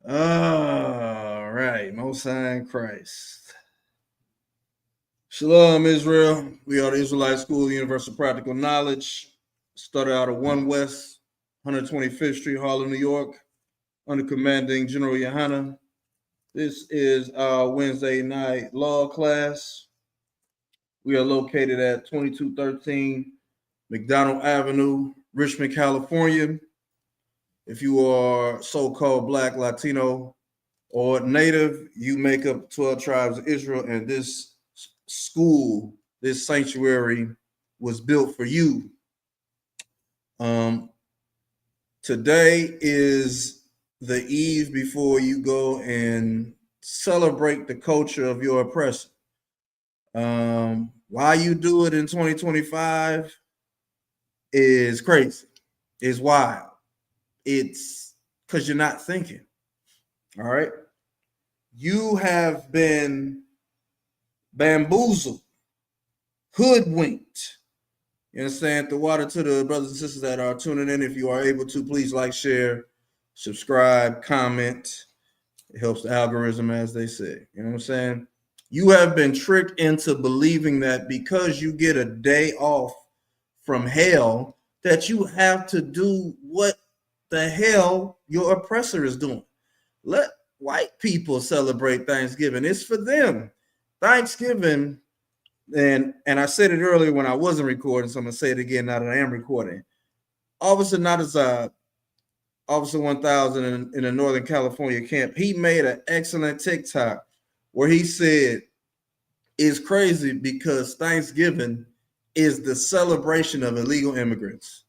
All right, Most High in Christ. Shalom, Israel. We are the Israelite School of Universal Practical Knowledge. Started out at 1 West, 125th Street, Harlem, New York, under commanding General Yohana. This is our Wednesday night law class. We are located at 2213 McDonald Avenue, Richmond, California. If you are so-called Black, Latino, or Native, you make up 12 tribes of Israel, and this school, this sanctuary was built for you. Today is the eve before you go and celebrate the culture of your oppressor. Why you do it in 2025 is crazy. It's wild. It's because you're not thinking. All right. You have been bamboozled, hoodwinked. You understand? The water to the brothers and sisters that are tuning in. If you are able to, please like, share, subscribe, comment. It helps the algorithm, as they say. You know what I'm saying? You have been tricked into believing that because you get a day off from hell, that you have to do what the hell your oppressor is doing. Let white people celebrate Thanksgiving. It's for them. Thanksgiving, and I said it earlier when I wasn't recording, so I'm going to say it again now that I am recording. Officer Nadazad, Officer 1000 in the Northern California camp, he made an excellent TikTok where he said, it's crazy because Thanksgiving is the celebration of illegal immigrants.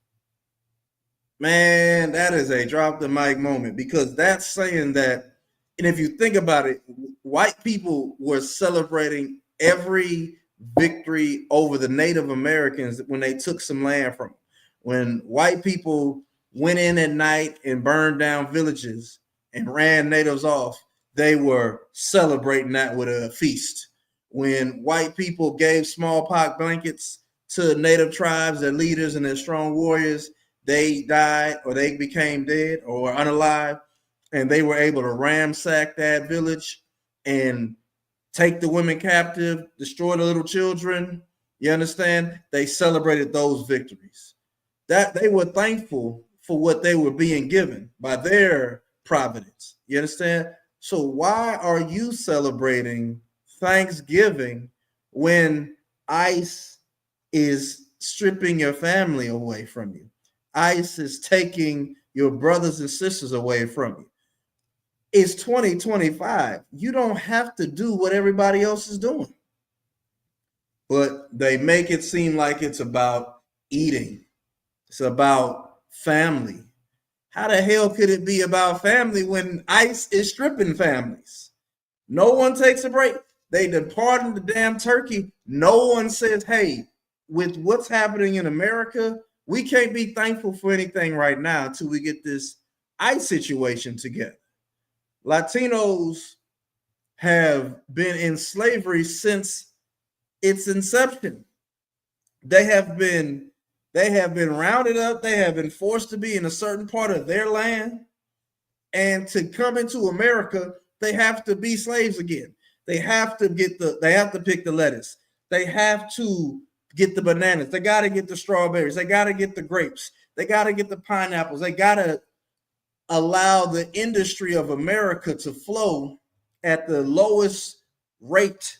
Man, that is a drop the mic moment, because that's saying that, and if you think about it, white people were celebrating every victory over the Native Americans when they took some land from them. When white people went in at night and burned down villages and ran natives off, they were celebrating that with a feast. When white people gave smallpox blankets to native tribes, their leaders and their strong warriors, they died or they became dead or unalive, and they were able to ransack that village and take the women captive, destroy the little children. You understand? They celebrated those victories. That they were thankful for what they were being given by their providence. You understand? So why are you celebrating Thanksgiving when ICE is stripping your family away from you? ICE is taking your brothers and sisters away from you. It's 2025. You don't have to do what everybody else is doing. But they make it seem like it's about eating. It's about family. How the hell could it be about family when ICE is stripping families? No one takes a break. They departed the damn turkey. No one says, hey, with what's happening in America, we can't be thankful for anything right now until we get this ICE situation together. Latinos have been in slavery since its inception. They have been rounded up. They have been forced to be in a certain part of their land, and to come into America, they have to be slaves again. They have to pick the lettuce. They have to get the bananas. They got to get the strawberries. They got to get the grapes. They got to get the pineapples. They got to allow the industry of America to flow at the lowest rate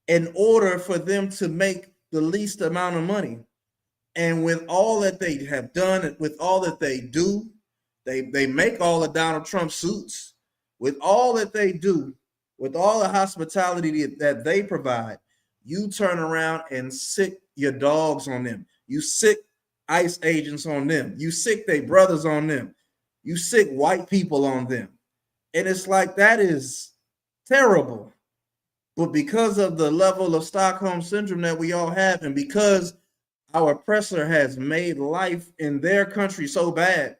in order for them to make the least amount of money. And with all that they have done, with all that they do, they make all the Donald Trump suits. With all that they do, with all the hospitality that they provide, you turn around and sick your dogs on them. You sick ICE agents on them. You sick their brothers on them. You sick white people on them. And it's like, that is terrible. But because of the level of Stockholm syndrome that we all have, and because our oppressor has made life in their country so bad,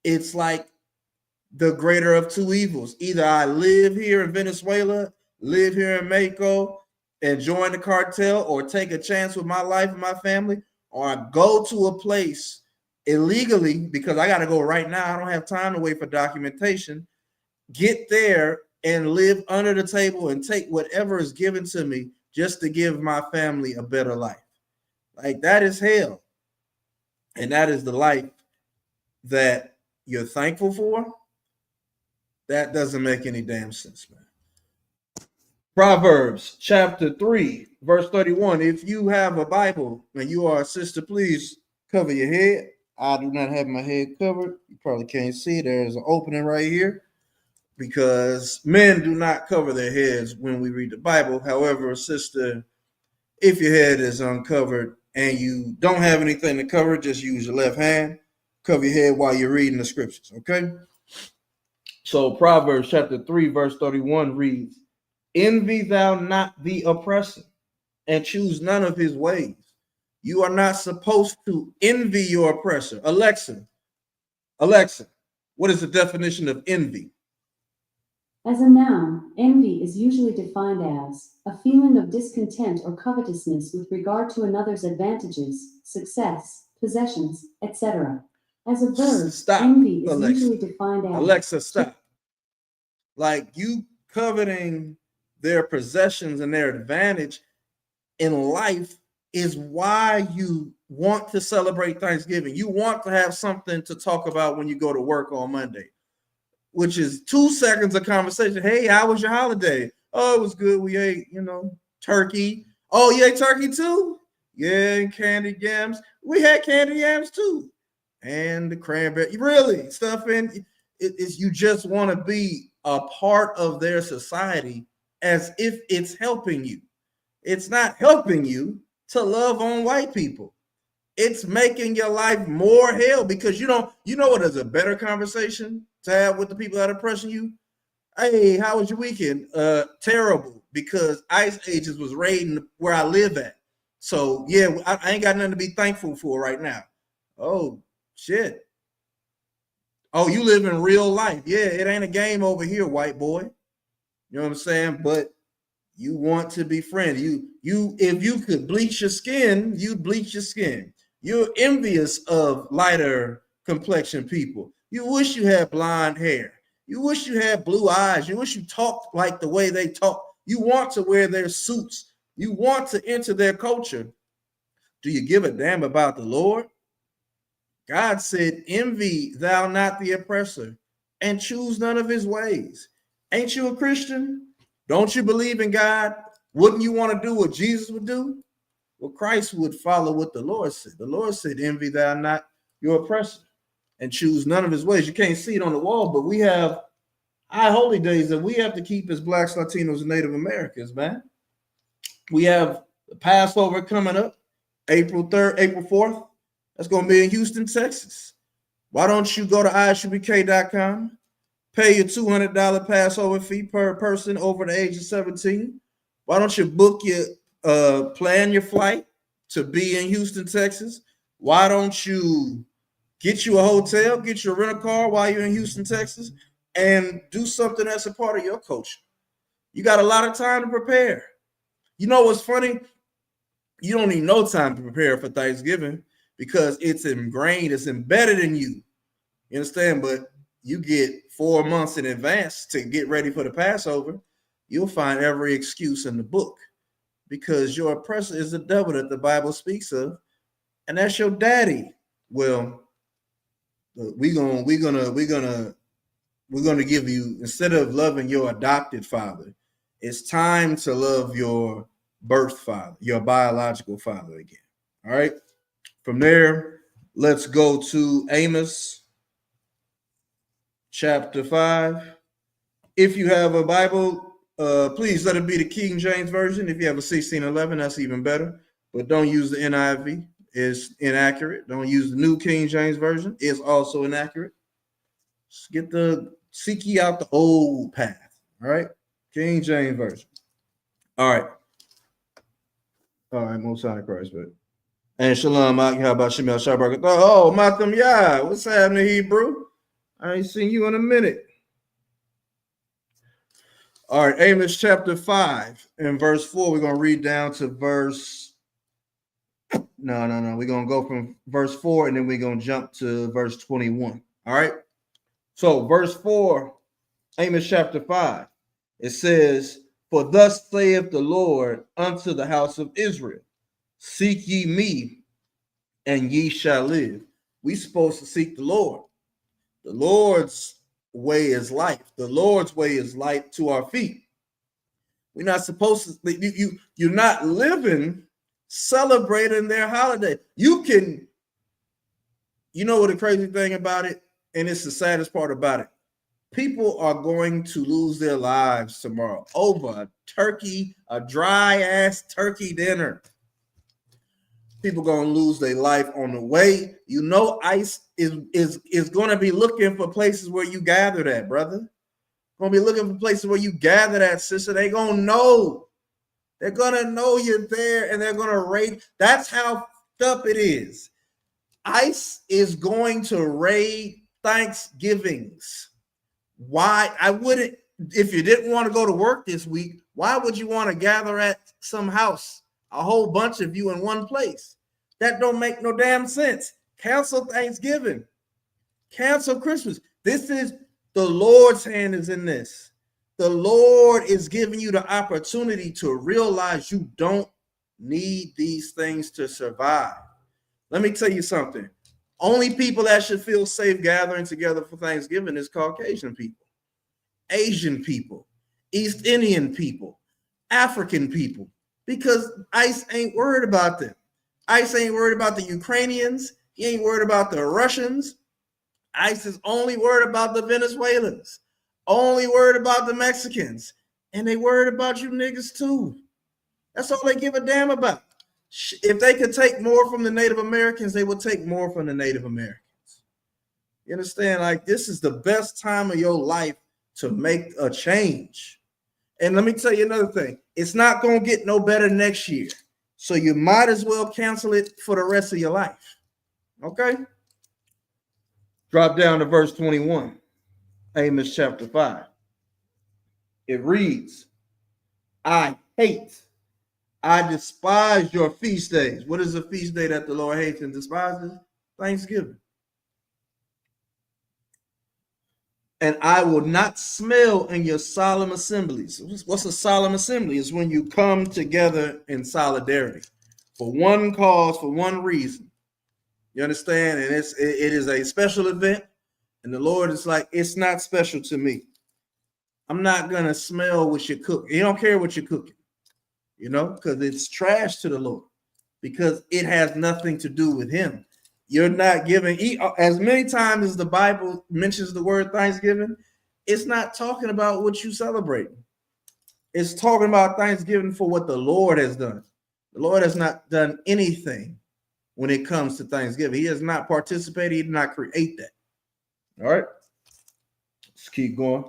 it's like the greater of two evils. Either I live here in Venezuela, live here in Mexico, and join the cartel, or take a chance with my life and my family, or I go to a place illegally because I got to go right now. I don't have time to wait for documentation. get there and live under the table and take whatever is given to me just to give my family a better life. Like, that is hell. And that is the life that you're thankful for. That doesn't make any damn sense, man. Proverbs chapter 3, verse 31. If you have a Bible and you are a sister, please cover your head. I do not have my head covered. You probably can't see. There's an opening right here because men do not cover their heads when we read the Bible. However, sister, if your head is uncovered and you don't have anything to cover, just use your left hand. Cover your head while you're reading the scriptures, okay? So Proverbs chapter 3, verse 31 reads, envy thou not the oppressor, and choose none of his ways. You are not supposed to envy your oppressor. Alexa, what is the definition of envy? As a noun, envy is usually defined as a feeling of discontent or covetousness with regard to another's advantages, success, possessions, etc. As a verb, envy is usually defined as... Alexa, stop. Like, you coveting their possessions and their advantage in life is why you want to celebrate Thanksgiving. You want to have something to talk about when you go to work on Monday, which is 2 seconds of conversation. Hey, how was your holiday? Oh, it was good. We ate, turkey. Oh, you ate turkey too? Yeah, and candied yams. We had candied yams too. And the cranberry. Really? Stuff in it, you just want to be a part of their society as if it's helping you. It's not helping you to love on white people. It's making your life more hell because you know what is a better conversation to have with the people that are pressing you? Hey, how was your weekend? Terrible, because Ice Ages was raiding where I live at. So yeah, I ain't got nothing to be thankful for right now. Oh shit. Oh, you live in real life. Yeah, it ain't a game over here, white boy. You know what I'm saying? But you want to be friends. You if you could bleach your skin, you'd bleach your skin. You're envious of lighter complexion people. You wish you had blonde hair. You wish you had blue eyes. You wish you talked like the way they talk. You want to wear their suits. You want to enter their culture. Do you give a damn about the Lord? God said, envy thou not the oppressor, and choose none of his ways. Ain't you a Christian? Don't you believe in God? Wouldn't you want to do what Jesus would do? Well, Christ would follow what the Lord said. The Lord said, envy thou not your oppressor, and choose none of his ways. You can't see it on the wall, but we have high holy days that we have to keep as Blacks, Latinos, and Native Americans, man. We have the Passover coming up, April 3rd, April 4th. That's going to be in Houston, Texas. Why don't you go to ishubk.com, pay your $200 Passover fee per person over the age of 17? Why don't you book your plan your flight to be in Houston, Texas? Why don't you get you a hotel, get you a rental car while you're in Houston, Texas, and do something that's a part of your culture? You got a lot of time to prepare. You know what's funny? You don't need no time to prepare for Thanksgiving because it's ingrained, it's embedded in you. You understand? But you get 4 months in advance to get ready for the Passover. You'll find every excuse in the book because your oppressor is the devil that the Bible speaks of, and that's your daddy. Well, we're gonna give you, instead of loving your adopted father, it's time to love your birth father, your biological father again. All right. From there, let's go to Amos chapter 5. If you have a Bible, please let it be the King James Version. If you have a 1611, that's even better. But don't use the NIV. It's inaccurate. Don't use the New King James Version. It's also inaccurate. Just seek ye out the old path. All right? King James Version. All right. All right, most high Christ, but. And Shalom, how about Shemel Shabbat? Oh, Malcolm, yeah. What's happening, Hebrew? I ain't seen you in a minute. All right, Amos chapter 5 and verse 4. We're going to read down to verse. No. We're going to go from verse 4 and then we're going to jump to verse 21. All right. So, verse 4 Amos chapter 5. It says, "For thus saith the Lord unto the house of Israel, seek ye me, and ye shall live." We supposed to seek the Lord. The Lord's way is life. The Lord's way is light to our feet. We're not supposed to, you're not living celebrating their holiday. You know what the crazy thing about it, and it's the saddest part about it. People are going to lose their lives tomorrow over a dry ass turkey dinner. People going to lose their life on the way. You know, ICE is going to be looking for places where you gathered at, brother. Going to be looking for places where you gathered at, sister. They going to know. They're going to know you're there, and they're going to raid. That's how fucked up it is. ICE is going to raid Thanksgivings. Why? I wouldn't, if you didn't want to go to work this week, why would you want to gather at some house, a whole bunch of you in one place? That don't make no damn sense. Cancel Thanksgiving. Cancel Christmas. This is the Lord's hand is in this. The Lord is giving you the opportunity to realize you don't need these things to survive. Let me tell you something. Only people that should feel safe gathering together for Thanksgiving is Caucasian people, Asian people, East Indian people, African people, because ICE ain't worried about them. ICE ain't worried about the Ukrainians. He ain't worried about the Russians. ICE is only worried about the Venezuelans, only worried about the Mexicans, and they worried about you niggas too. That's all they give a damn about. If they could take more from the Native Americans, they would take more from the Native Americans. You understand? Like, this is the best time of your life to make a change. And let me tell you another thing. It's not going to get no better next year. So you might as well cancel it for the rest of your life. Okay? Drop down to verse 21. Amos chapter 5. It reads, I despise your feast days. What is a feast day that the Lord hates and despises? Thanksgiving. And I will not smell in your solemn assemblies. What's a solemn assembly? It's when you come together in solidarity for one cause, for one reason. You understand? And it is a special event. And the Lord is like, it's not special to me. I'm not going to smell what you're cooking. He don't care what you're cooking. You know, because it's trash to the Lord, because it has nothing to do with him. You're not giving, as many times as the Bible mentions the word Thanksgiving, it's not talking about what you celebrate. It's talking about Thanksgiving for what the Lord has done. The Lord has not done anything when it comes to Thanksgiving. He has not participated. He did not create that. All right. Let's keep going.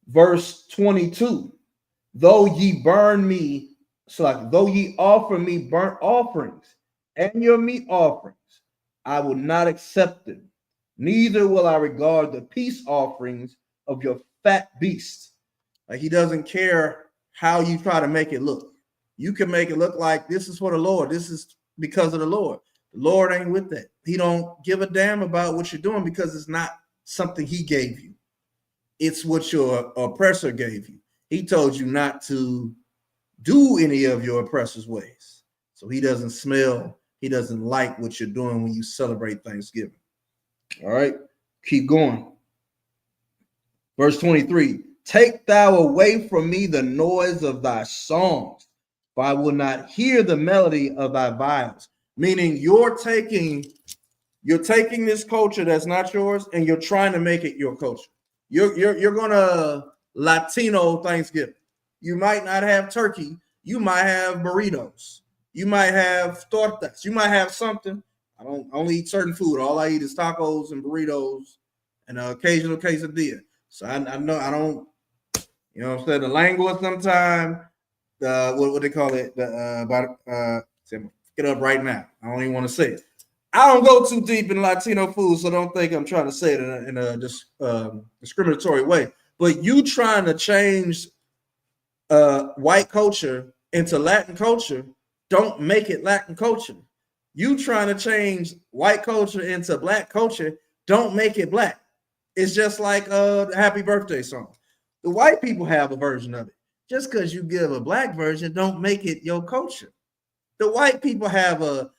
Verse 22. Though ye offer me burnt offerings and your meat offerings, I will not accept them. Neither will I regard the peace offerings of your fat beasts. Like, he doesn't care how you try to make it look. You can make it look like this is for the Lord. This is because of the Lord. The Lord ain't with that. He don't give a damn about what you're doing, because it's not something he gave you. It's what your oppressor gave you. He told you not to do any of your oppressor's ways. So he doesn't smell, he doesn't like what you're doing when you celebrate Thanksgiving. All right, keep going. Verse 23, take thou away from me the noise of thy songs, for I will not hear the melody of thy viols. Meaning you're taking this culture that's not yours, and you're trying to make it your culture. You're gonna Latino Thanksgiving. You might not have turkey. You might have burritos. You might have tortas. You might have something. I only eat certain food. All I eat is tacos and burritos and an occasional quesadilla. So I know I don't, you know what I'm saying, the lengua sometime, what they call it, get up right now. I don't even want to say it. I don't go too deep in Latino food, so don't think I'm trying to say it in a discriminatory way. But you trying to change white culture into Latin culture, don't make it Latin culture. You trying to change white culture into black culture, don't make it black. It's just like the happy birthday song. The white people have a version of it. Just because you give a black version, don't make it your culture. The white people have a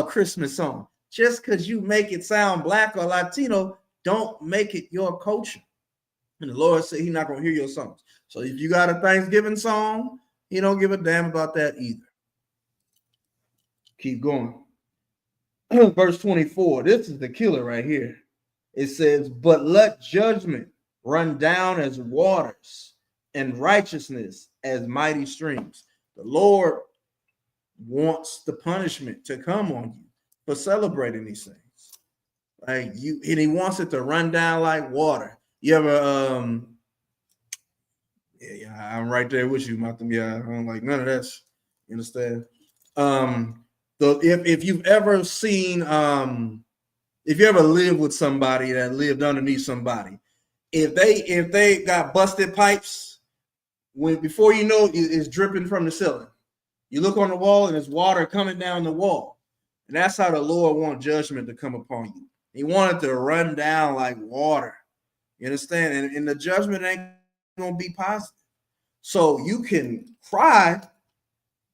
Christmas song. Just because you make it sound black or Latino, don't make it your culture. And the Lord said He's not going to hear your songs. So if you got a Thanksgiving song, He don't give a damn about that either. Keep going. Verse 24. This is the killer right here. It says, "But let judgment run down as waters, and righteousness as mighty streams." The Lord wants the punishment to come on you for celebrating these things. Like you, and He wants it to run down like water. You ever yeah, I'm right there with you, Malcolm. Yeah, I don't like none of that. You understand? If you've ever seen if you ever lived with somebody that lived underneath somebody, if they got busted pipes, when before you know it's dripping from the ceiling. You look on the wall and there's water coming down the wall. And that's how the Lord wants judgment to come upon you. He wanted to run down like water. You understand? And the judgment ain't gonna be positive. So you can cry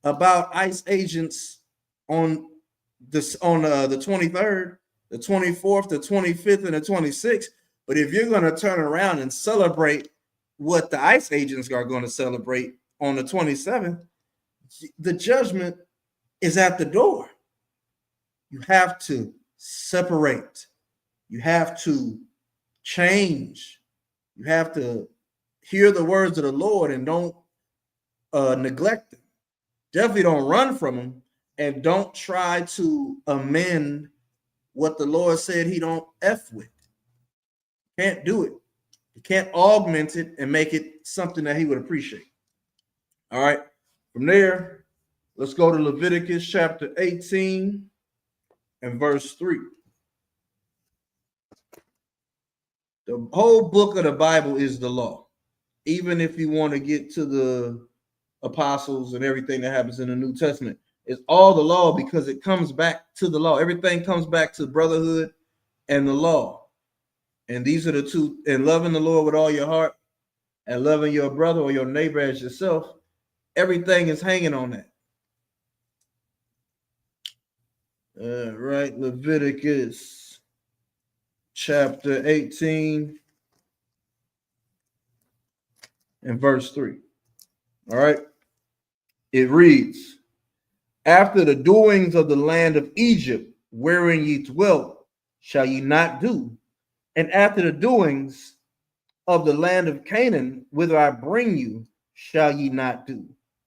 about ICE agents on this on the 23rd, the 24th, the 25th, and the 26th. But if you're going to turn around and celebrate what the ICE agents are going to celebrate on the 27th, the judgment is at the door. You have to separate. You have to change. You have to hear the words of the Lord and don't neglect them. Definitely don't run from them, and don't try to amend what the Lord said He don't F with. Can't do it. You can't augment it and make it something that He would appreciate. All right. From there, let's go to Leviticus chapter 18 and verse 3. The whole book of the Bible is the law. Even if you want to get to the apostles and everything that happens in the New Testament, it's all the law because it comes back to the law. Everything comes back to brotherhood and the law. And these are the two, and loving the Lord with all your heart and loving your brother or your neighbor as yourself. Everything is hanging on that. Right, Leviticus chapter 18 and verse 3. All right. It reads, "After the doings of the land of Egypt, wherein ye dwelt, shall ye not do, and after the doings of the land of Canaan, whither I bring you, shall ye not do,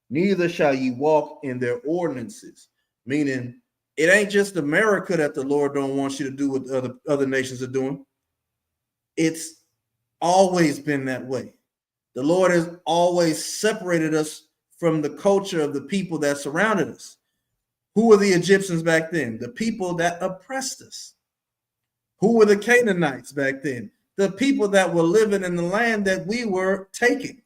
neither shall ye walk in their ordinances." Meaning, it ain't just America that the Lord don't want you to do what other nations are doing. It's always been that way. The Lord has always separated us from the culture of the people that surrounded us. Who were the Egyptians back then? The people that oppressed us. Who were the Canaanites back then? The people that were living in the land that we were taking.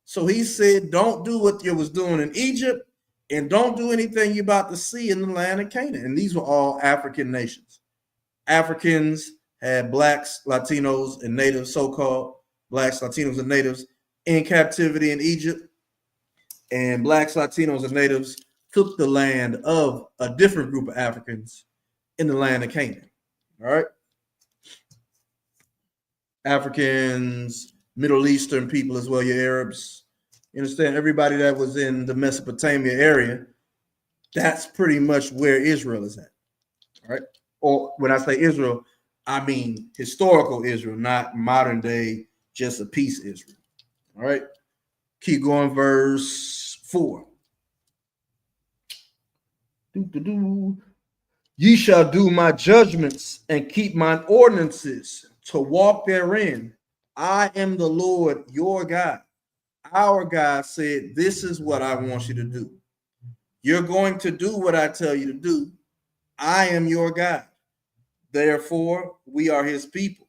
So He said, don't do what you was doing in Egypt, and don't do anything you're about to see in the land of Canaan. And these were all African nations. Africans had blacks, Latinos, and natives, so-called blacks, Latinos, and natives in captivity in Egypt. And blacks, Latinos, and natives took the land of a different group of Africans in the land of Canaan. All right. Africans, Middle Eastern people as well, your Arabs. You understand? Everybody that was in the Mesopotamia area, that's pretty much where Israel is at. All right. Or when I say Israel, I mean historical Israel, not modern day, just a piece Israel. All right. Keep going, verse 4. "Ye shall do my judgments and keep mine ordinances to walk therein. I am the Lord your God." Our God said, this is what I want you to do. You're going to do what I tell you to do. I am your God. Therefore, we are His people.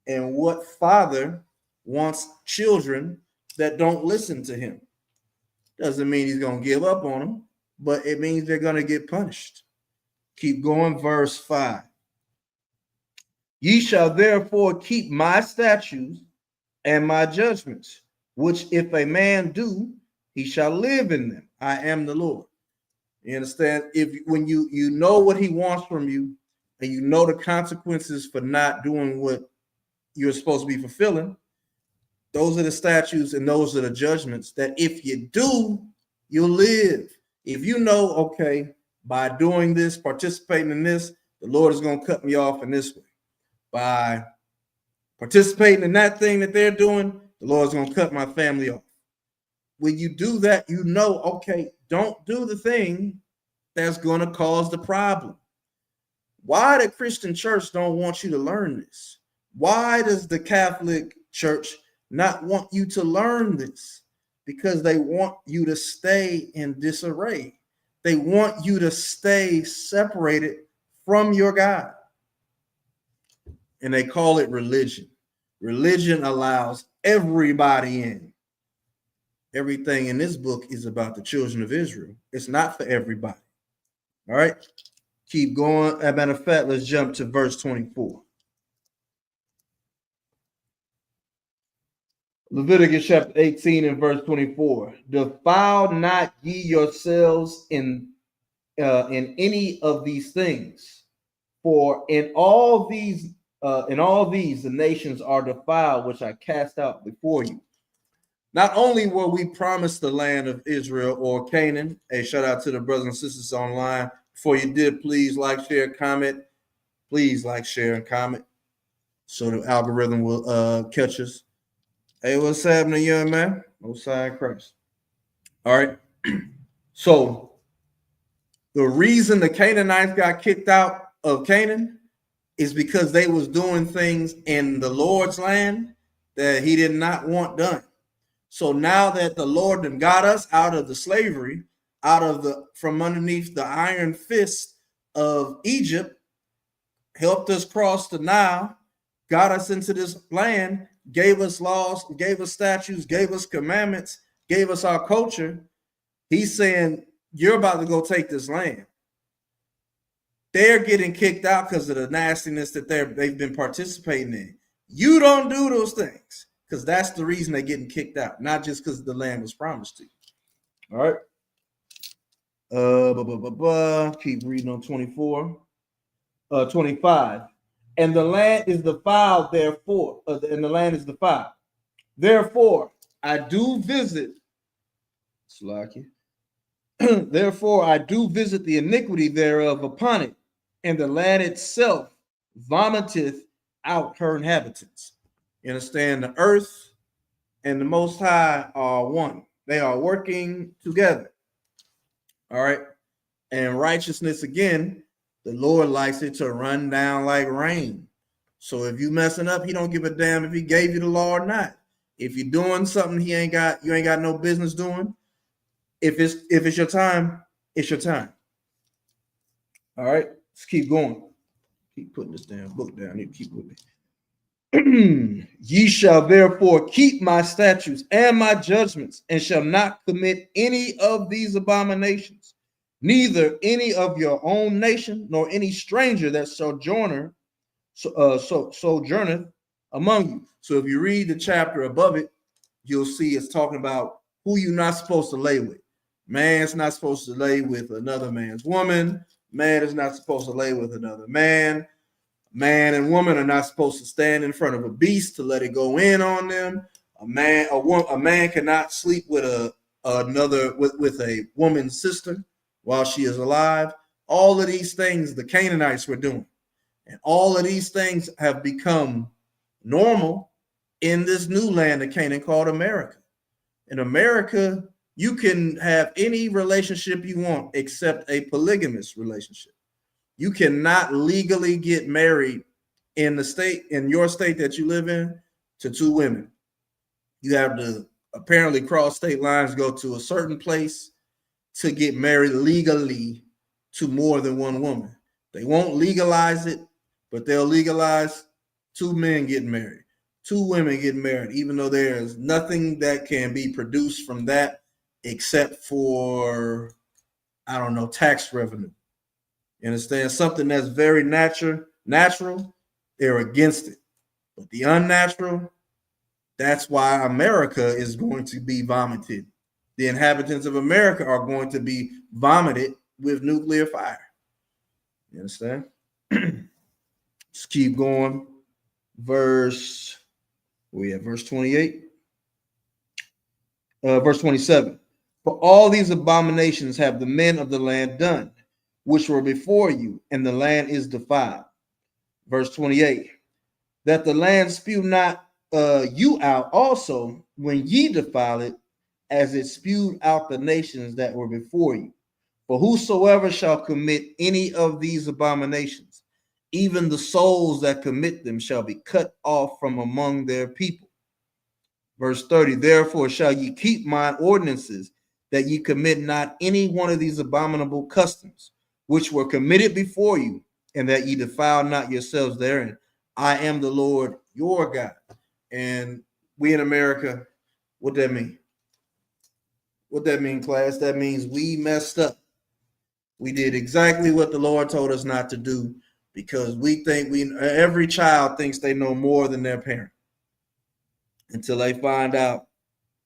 And what father wants children that don't listen to him? Doesn't mean He's going to give up on them, but it means they're going to get punished. Keep going, verse 5. Ye shall therefore keep my statutes and my judgments, which if a man do, he shall live in them. I am the Lord. You understand? If when you know what he wants from you, and you know the consequences for not doing what you're supposed to be fulfilling, those are the statutes and those are the judgments that if you do, you'll live. If you know, okay, by doing this, participating in this, the Lord is going to cut me off in this way. By participating in that thing that they're doing, the Lord's going to cut my family off. When you do that, you know, okay, don't do the thing that's going to cause the problem. Why the Christian church don't want you to learn this? Why does the Catholic Church not want you to learn this? Because they want you to stay in disarray. They want you to stay separated from your God. And they call it religion. Religion allows everybody in. Everything in this book is about the children of Israel. It's not for everybody. All right. Keep going. As a matter of fact, let's jump to verse 24. Leviticus chapter 18 and verse 24. Defile not ye yourselves in any of these things, for in all these the nations are defiled, which I cast out before you. Not only were we promised the land of Israel or Canaan. Hey, shout out to the brothers and sisters online. Before you did, please like, share, comment. Please like, share, and comment so the algorithm will catch us. Hey, what's happening, young man? Most High Christ. All right. So the reason the Canaanites got kicked out of Canaan is because they was doing things in the Lord's land that he did not want done. So now that the Lord got us out of the slavery, from underneath the iron fist of Egypt, helped us cross the Nile, got us into this land, gave us laws, gave us statutes, gave us commandments, gave us our culture. He's saying, you're about to go take this land. They're getting kicked out because of the nastiness that they've been participating in. You don't do those things, because that's the reason they're getting kicked out, not just because the land was promised to you. All right. Keep reading on 24. 25. And the land is defiled, therefore, Therefore, I do visit, therefore, I do visit the iniquity thereof upon it, and the land itself vomiteth out her inhabitants. You understand? The earth and the Most High are one. They are working together. All right. And righteousness, again, the Lord likes it to run down like rain. So if you messing up, he don't give a damn if he gave you the law or not. If you're doing something you ain't got no business doing, if it's your time, it's your time. All right, let's keep going. Keep putting this damn book down. You keep with me. Ye shall therefore keep my statutes and my judgments, and shall not commit any of these abominations, neither any of your own nation, nor any stranger that sojourneth among you. So if you read the chapter above it, you'll see it's talking about who you're not supposed to lay with. Man's not supposed to lay with another man's woman. Man is not supposed to lay with another man. Man and woman are not supposed to stand in front of a beast to let it go in on them. A man cannot sleep with a woman's sister while she is alive. All of these things the Canaanites were doing. And all of these things have become normal in this new land of Canaan called America. In America, you can have any relationship you want except a polygamous relationship. You cannot legally get married in your state that you live in, to two women. You have to apparently cross state lines, go to a certain place to get married legally to more than one woman. They won't legalize it, but they'll legalize two men getting married, two women getting married, even though there's nothing that can be produced from that except for, I don't know, tax revenue. You understand? Something that's very natural. they're against it. But the unnatural, that's why America is going to be vomited. The inhabitants of America are going to be vomited with nuclear fire. You understand? Let's keep going. Verse 28. Verse 27. For all these abominations have the men of the land done, which were before you, and the land is defiled. Verse 28. That the land spew not you out also when ye defile it, as it spewed out the nations that were before you. For whosoever shall commit any of these abominations, even the souls that commit them shall be cut off from among their people. Verse 30, therefore shall ye keep mine ordinances, that ye commit not any one of these abominable customs, which were committed before you, and that ye defile not yourselves therein. I am the Lord your God. And we in America, what that mean? What that mean, class? That means we messed up. We did exactly what the Lord told us not to do, because we think every child thinks they know more than their parent, until they find out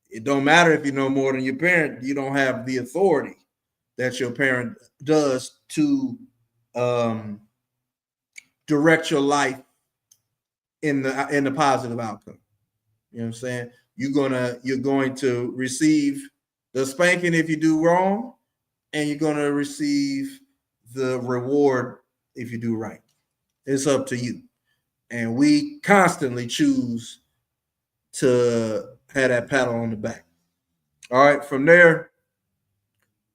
it don't matter if you know more than your parent. You don't have the authority that your parent does to direct your life in the positive outcome. You know what I'm saying? You're going to receive the spanking if you do wrong, and you're going to receive the reward if you do right. It's up to you. And we constantly choose to have that paddle on the back. All right, from there,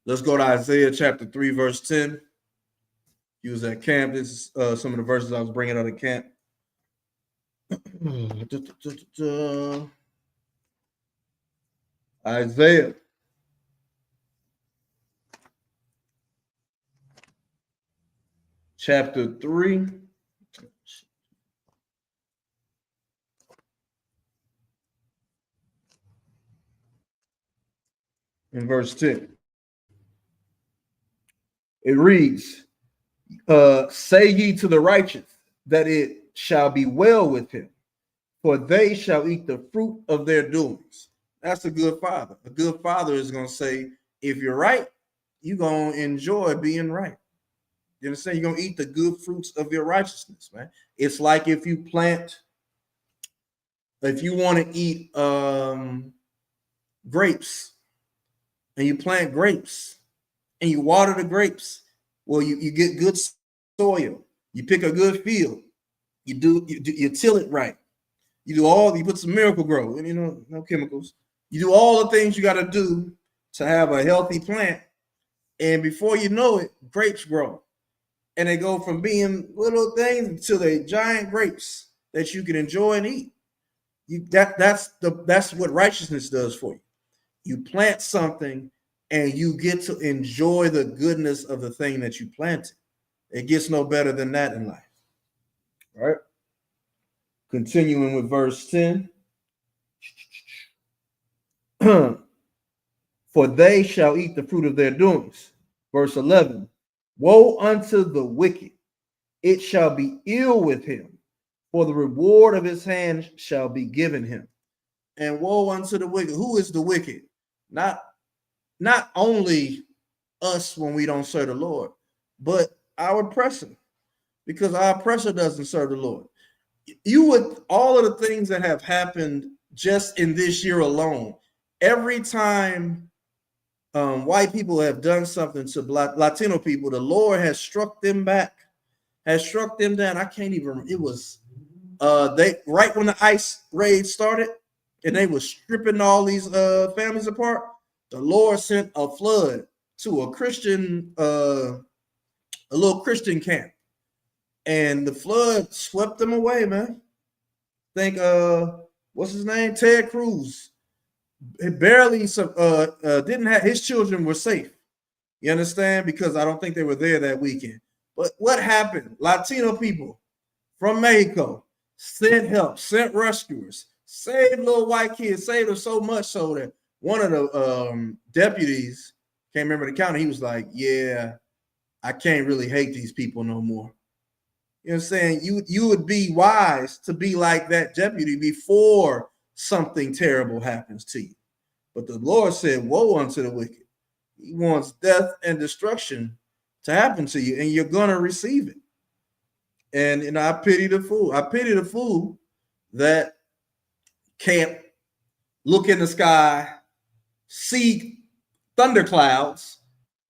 let's go to Isaiah chapter 3, verse 10. You was at camp. This is some of the verses I was bringing out of camp. Isaiah chapter 3. In verse 10. It reads, say ye to the righteous that it shall be well with him, for they shall eat the fruit of their doings. That's a good father. A good father is going to say, if you're right, you're going to enjoy being right. You understand? You're going to eat the good fruits of your righteousness, man. It's like if you want to eat grapes, and you plant grapes, and you water the grapes, well, you get good soil. You pick a good field. You till it right. You put some Miracle Grow, and no chemicals. You do all the things you got to do to have a healthy plant, and before you know it, grapes grow, and they go from being little things to they giant grapes that you can enjoy and eat. That's what righteousness does for you. You plant something, and you get to enjoy the goodness of the thing that you planted. It gets no better than that in life. All right. Continuing with verse 10. For they shall eat the fruit of their doings. Verse 11. Woe unto the wicked, it shall be ill with him, for the reward of his hand shall be given him. And woe unto the wicked. Who is the wicked? Not only us when we don't serve the Lord, but our oppressor, because our oppressor doesn't serve the Lord. All of the things that have happened just in this year alone, every time white people have done something to Latino people, the Lord has struck them back, has struck them down. I can't even remember. It was they right when the ICE raid started, and they were stripping all these families apart. The Lord sent a flood to a Christian, a little Christian camp, and the flood swept them away, man. Think what's his name? Ted Cruz. It barely didn't have his children were safe. You understand? Because I don't think they were there that weekend. But what happened? Latino people from Mexico sent help, sent rescuers, saved little white kids, saved them so much so that one of the deputies, can't remember the county, he was like, yeah, I can't really hate these people no more. You know what I'm saying? You would be wise to be like that deputy before something terrible happens to you. But the Lord said, woe unto the wicked. He wants death and destruction to happen to you, and you're gonna receive it. And I pity the fool. I pity the fool that can't look in the sky, see thunderclouds,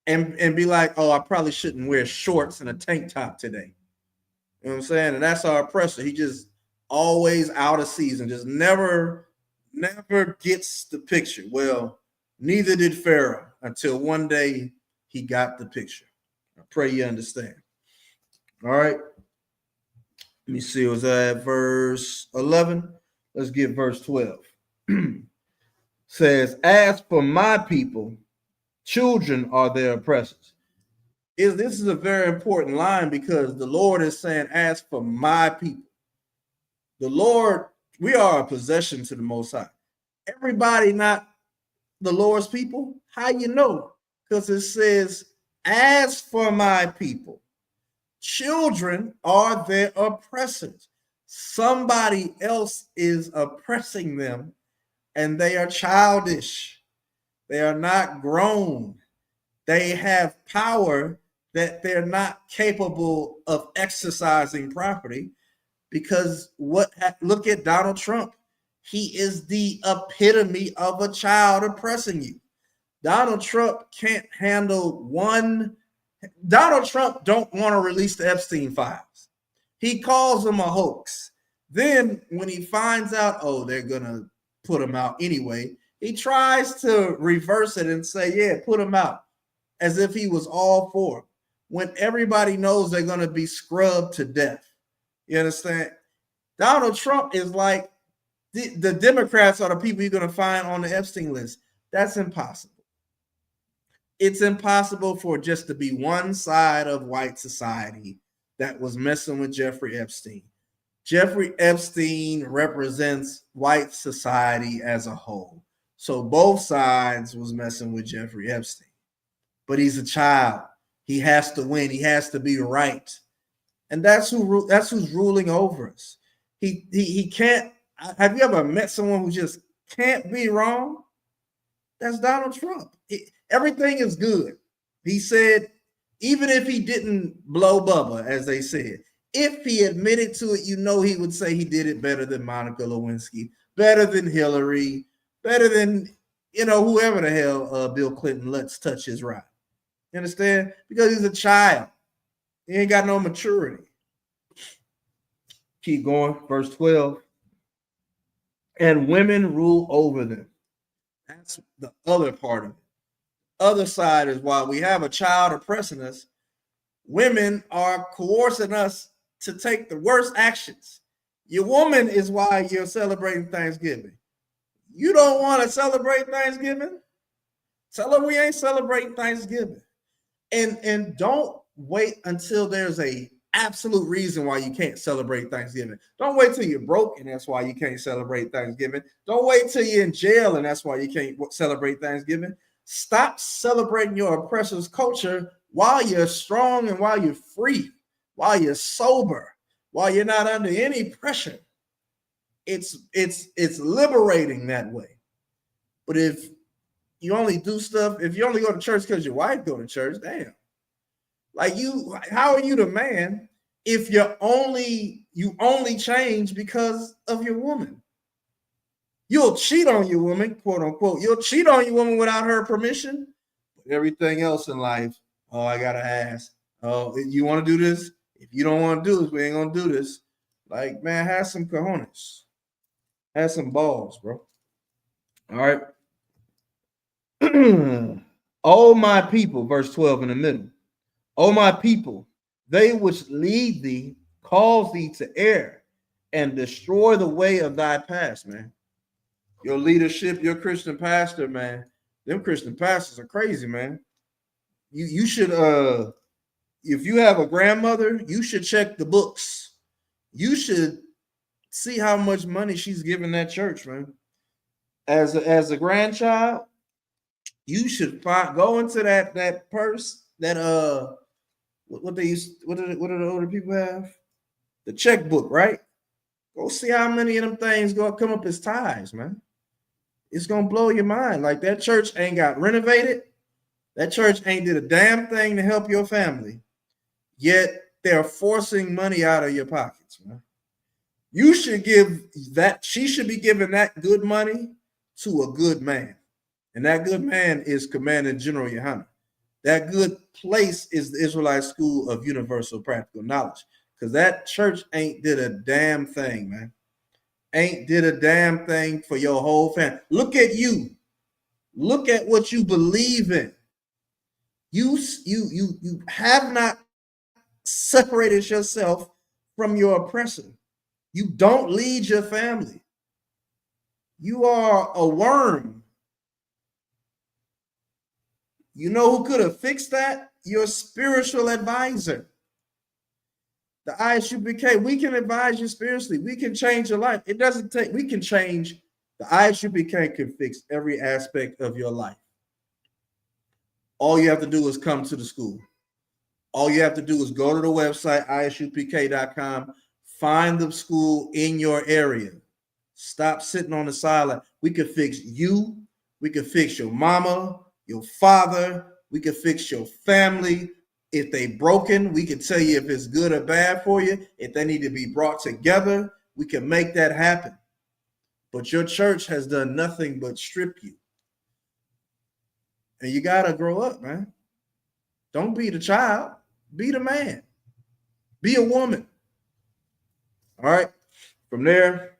and be like, oh, I probably shouldn't wear shorts and a tank top today. You know what I'm saying? And that's our oppressor. He just always out of season, just never gets the picture. Well, neither did Pharaoh until one day he got the picture. I pray you understand. All right. Let me see. Was that verse 11? Let's get verse 12. Says, as for my people, children are their oppressors. This is a very important line because the Lord is saying, as for my people, the Lord, we are a possession to the Most High. Everybody not the Lord's people. How you know? Because it says, as for my people, children are their oppressors. Somebody else is oppressing them, and they are childish. They are not grown. They have power that they're not capable of exercising properly. Because look at Donald Trump. He is the epitome of a child oppressing you. Donald Trump can't handle one. Donald Trump don't want to release the Epstein files. He calls them a hoax. Then when he finds out, oh, they're going to put him out anyway, he tries to reverse it and say, yeah, put him out, as if he was all for it, when everybody knows they're going to be scrubbed to death. You understand? Donald Trump is like the Democrats are the people you're going to find on the Epstein list. That's impossible. It's impossible for just to be one side of white society that was messing with Jeffrey Epstein. Jeffrey Epstein represents white society as a whole. So both sides was messing with Jeffrey Epstein. But he's a child. He has to win. He has to be right. And that's who's ruling over us. He can't. Have you ever met someone who just can't be wrong? That's Donald Trump. Everything is good. He said, even if he didn't blow Bubba, as they said, if he admitted to it, you know he would say he did it better than Monica Lewinsky, better than Hillary, better than, whoever the hell Bill Clinton lets touch his ride. You understand? Because he's a child. He ain't got no maturity. Keep going. Verse 12. And women rule over them. That's the other part of it. Other side is while we have a child oppressing us, women are coercing us to take the worst actions. Your woman is why you're celebrating Thanksgiving. You don't want to celebrate Thanksgiving? Tell her we ain't celebrating Thanksgiving. And don't wait until there's a absolute reason why you can't celebrate Thanksgiving. Don't wait till you're broke and that's why you can't celebrate Thanksgiving. Don't wait till you're in jail and that's why you can't celebrate Thanksgiving. Stop celebrating your oppressor's culture while you're strong and while you're free, while you're sober, while you're not under any pressure. It's liberating that way. But if you only do stuff, if you only go to church because your wife go to church, damn. Like how are you the man if you only change because of your woman? You'll cheat on your woman, quote unquote. You'll cheat on your woman without her permission. But everything else in life, oh, I gotta ask. Oh, you want to do this? If you don't want to do this, we ain't gonna do this. Like, man, have some cojones. Have some balls, bro. All right. Oh, my people, verse 12 in the middle. O my people, they which lead thee cause thee to err and destroy the way of thy past, man. Your leadership, your Christian pastor, man. Them Christian pastors are crazy, man. You should if you have a grandmother, you should check the books. You should see how much money she's giving that church, man. As a grandchild, you should go into that purse that what do the older people have? the checkbook, right? Go see how many of them things gonna come up as tithes, man. It's gonna blow your mind. Like that church ain't got renovated. That church ain't did a damn thing to help your family. Yet they're forcing money out of your pockets, man. You should give that, she should be giving that good money to a good man. And that good man is Commander General Yohana. That good place is the Israelite School of Universal Practical Knowledge. Because that church ain't did a damn thing, man. Ain't did a damn thing for your whole family. Look at you. Look at what you believe in. You have not separated yourself from your oppressor. You don't lead your family. You are a worm. You know who could have fixed that? Your spiritual advisor. The ISUPK, we can advise you spiritually. We can change your life. It doesn't take, we can change. The ISUPK can fix every aspect of your life. All you have to do is come to the school. All you have to do is go to the website, isupk.com, find the school in your area. Stop sitting on the sideline. We could fix you. We could fix your mama, your father. We could fix your family. If they broken, we can tell you if it's good or bad for you. If they need to be brought together, we can make that happen. But your church has done nothing but strip you. And you got to grow up, man. Don't be the child. Be the man. Be a woman. All right. From there,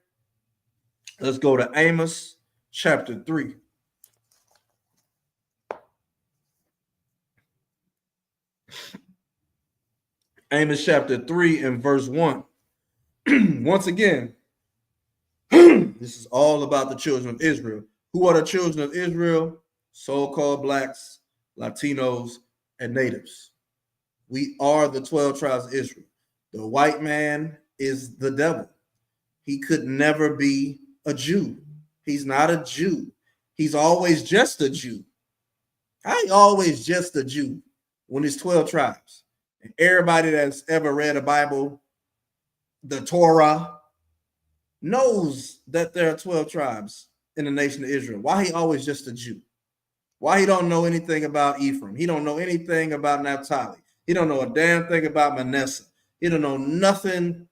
let's go to Amos chapter 3. Amos chapter 3 and verse 1. Once again, this is all about the children of Israel. Who are the children of Israel? So-called blacks, Latinos, and natives. We are the 12 tribes of Israel. The white man is the devil. He could never be a Jew. He's not a Jew. He's always just a Jew. How he always just a Jew when it's 12 tribes? And everybody that's ever read a Bible, the Torah, knows that there are 12 tribes in the nation of Israel. Why he always just a Jew? Why he don't know anything about Ephraim? He don't know anything about Naphtali. He don't know a damn thing about Manasseh. He don't know nothing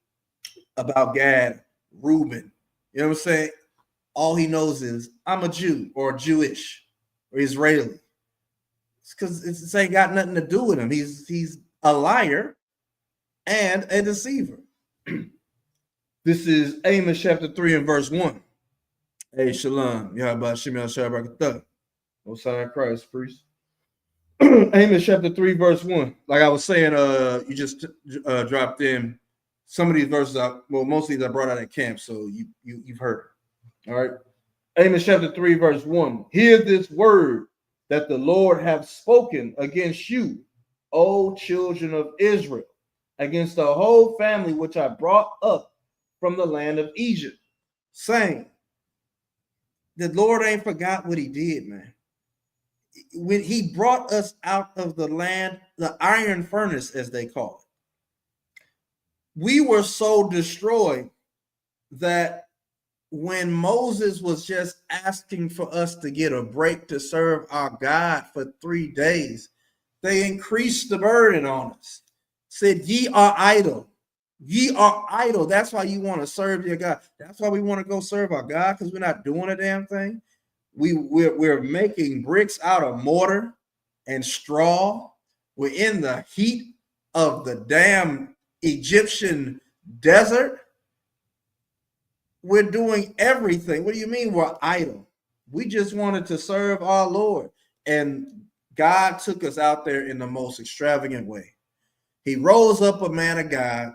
about Gad, Reuben. You know what I'm saying? All he knows is I'm a Jew or Jewish or Israeli. It's because it ain't got nothing to do with him. He's a liar and a deceiver. This is Amos chapter 3 and verse 1. Hey, shalom. Yahweh Shemel Shabbat. Osiah Christ, priest. Amos chapter 3, verse 1. Like I was saying, you just dropped in some of these verses. Most of these I brought out at camp, so you've heard it. All right. Amos chapter 3, verse 1. Hear this word that the Lord hath spoken against you, O children of Israel, against the whole family which I brought up from the land of Egypt, saying, the Lord ain't forgot what he did, man. When he brought us out of the land, the iron furnace, as they call it, we were so destroyed that when Moses was just asking for us to get a break to serve our God for 3 days, they increased the burden on us. Said, ye are idle. Ye are idle. That's why you want to serve your God. That's why we want to go serve our God, because we're not doing a damn thing. We're making bricks out of mortar and straw. We're in the heat of the damn Egyptian desert. We're doing everything. What do you mean we're idle? We just wanted to serve our Lord. And God took us out there in the most extravagant way. He rose up a man of God,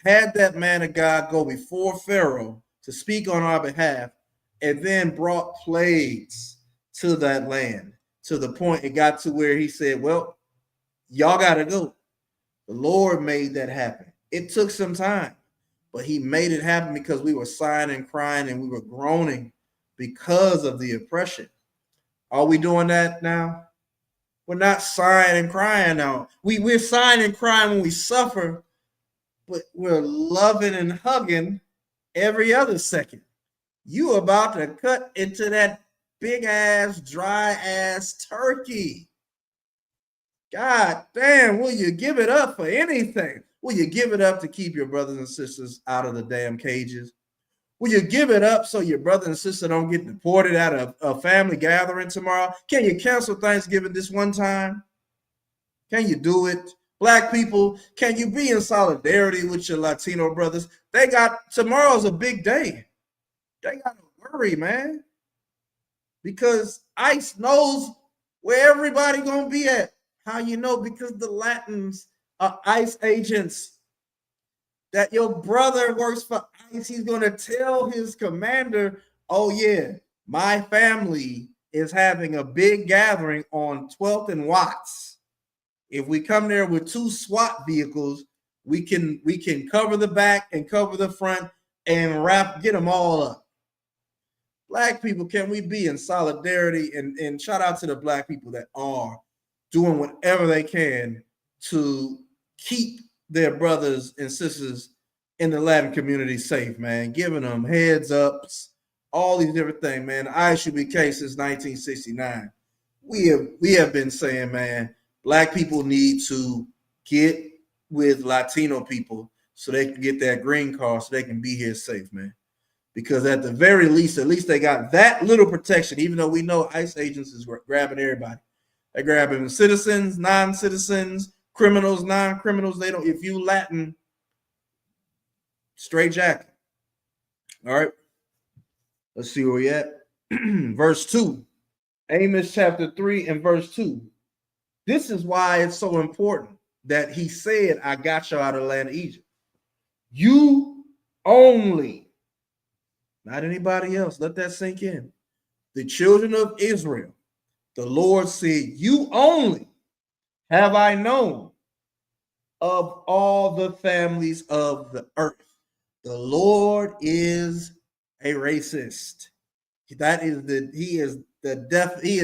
had that man of God go before Pharaoh to speak on our behalf, and then brought plagues to that land, to the point it got to where he said, well, y'all got to go. The Lord made that happen. It took some time, but he made it happen because we were sighing and crying and we were groaning because of the oppression. Are we doing that now? We're not sighing and crying now. We're sighing and crying when we suffer, but we're loving and hugging every other second. You about to cut into that big ass, dry ass turkey. God damn, will you give it up for anything? Will you give it up to keep your brothers and sisters out of the damn cages? Will you give it up so your brother and sister don't get deported out of a family gathering tomorrow? Can you cancel Thanksgiving this one time? Can you do it? Black people, can you be in solidarity with your Latino brothers? Tomorrow's a big day. They got to worry, man, because ICE knows where everybody going to be at. How you know? Because the Latins are ICE agents. That your brother works for ICE, he's going to tell his commander, oh, yeah, my family is having a big gathering on 12th and Watts. If we come there with 2 SWAT vehicles, we can cover the back and cover the front and get them all up. Black people, can we be in solidarity? And shout out to the Black people that are doing whatever they can to keep their brothers and sisters in the Latin community safe, man. Giving them heads ups, all these different things, man. ISUBK since 1969. We have been saying, man, Black people need to get with Latino people so they can get that green card so they can be here safe, man. Because at the very least, at least they got that little protection, even though we know ICE agents is grabbing everybody. They're grabbing citizens, non-citizens, criminals, non-criminals. They don't, if you Latin, straight jacket. All right. Let's see where we at. Verse 2. Amos chapter 3 and verse 2. This is why it's so important that he said, I got you out of the land of Egypt. You only, not anybody else. Let that sink in. The children of Israel, the Lord said, you only have I known of all the families of the earth. The Lord is a racist. He is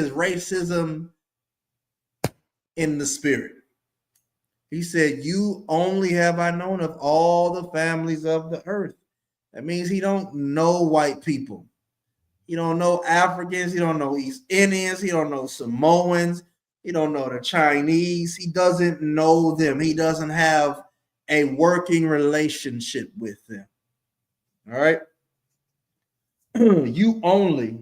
racism in the spirit. He said, you only have I known of all the families of the earth. That means he don't know white people. He don't know Africans. He don't know East Indians. He don't know Samoans. He don't know the Chinese. He doesn't know them. He doesn't have a working relationship with them. All right. You only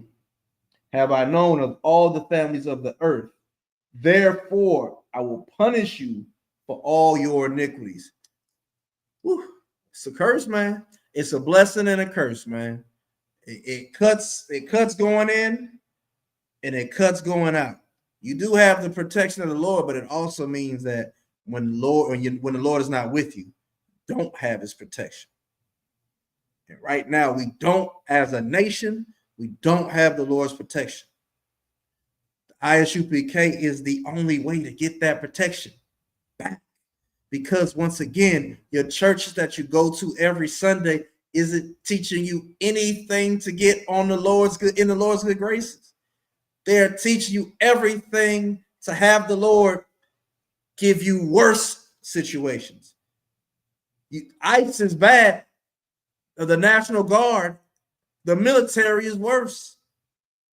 have I known of all the families of the earth. Therefore, I will punish you for all your iniquities. Whew. It's a curse, man. It's a blessing and a curse, man. It cuts going in and it cuts going out. You do have the protection of the Lord, but it also means that when the Lord is not with you, don't have his protection. And right now, we don't, as a nation, we don't have the Lord's protection. The ISUPK is the only way to get that protection back. Because once again, your churches that you go to every Sunday isn't teaching you anything to get on the Lord's good graces. They're teaching you everything to have the Lord give you worse situations. ICE is bad. The National Guard, the military is worse.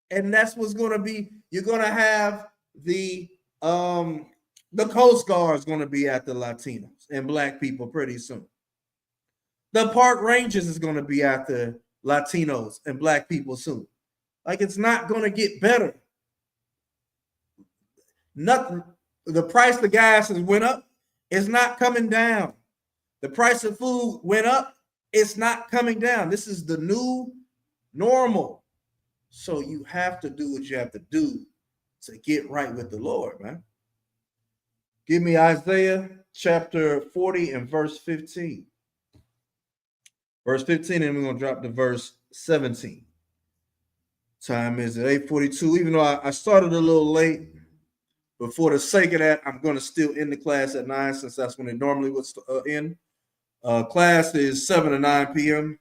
And that's what's going to be. You're going to have the Coast Guard is going to be at the Latinos and Black people pretty soon. The park rangers is going to be at the Latinos and Black people soon. Like, it's not going to get better. Nothing. The price of gas has went up. It's not coming down. The price of food went up. It's not coming down. This is the new normal. So you have to do what you have to do to get right with the Lord, man. Give me Isaiah chapter 40 and verse 15. Verse 15, and we're going to drop to verse 17. Time is at 8:42. Even though I started a little late, but for the sake of that, I'm going to still end the class at 9 since that's when it normally would end. Class is 7 to 9 p.m.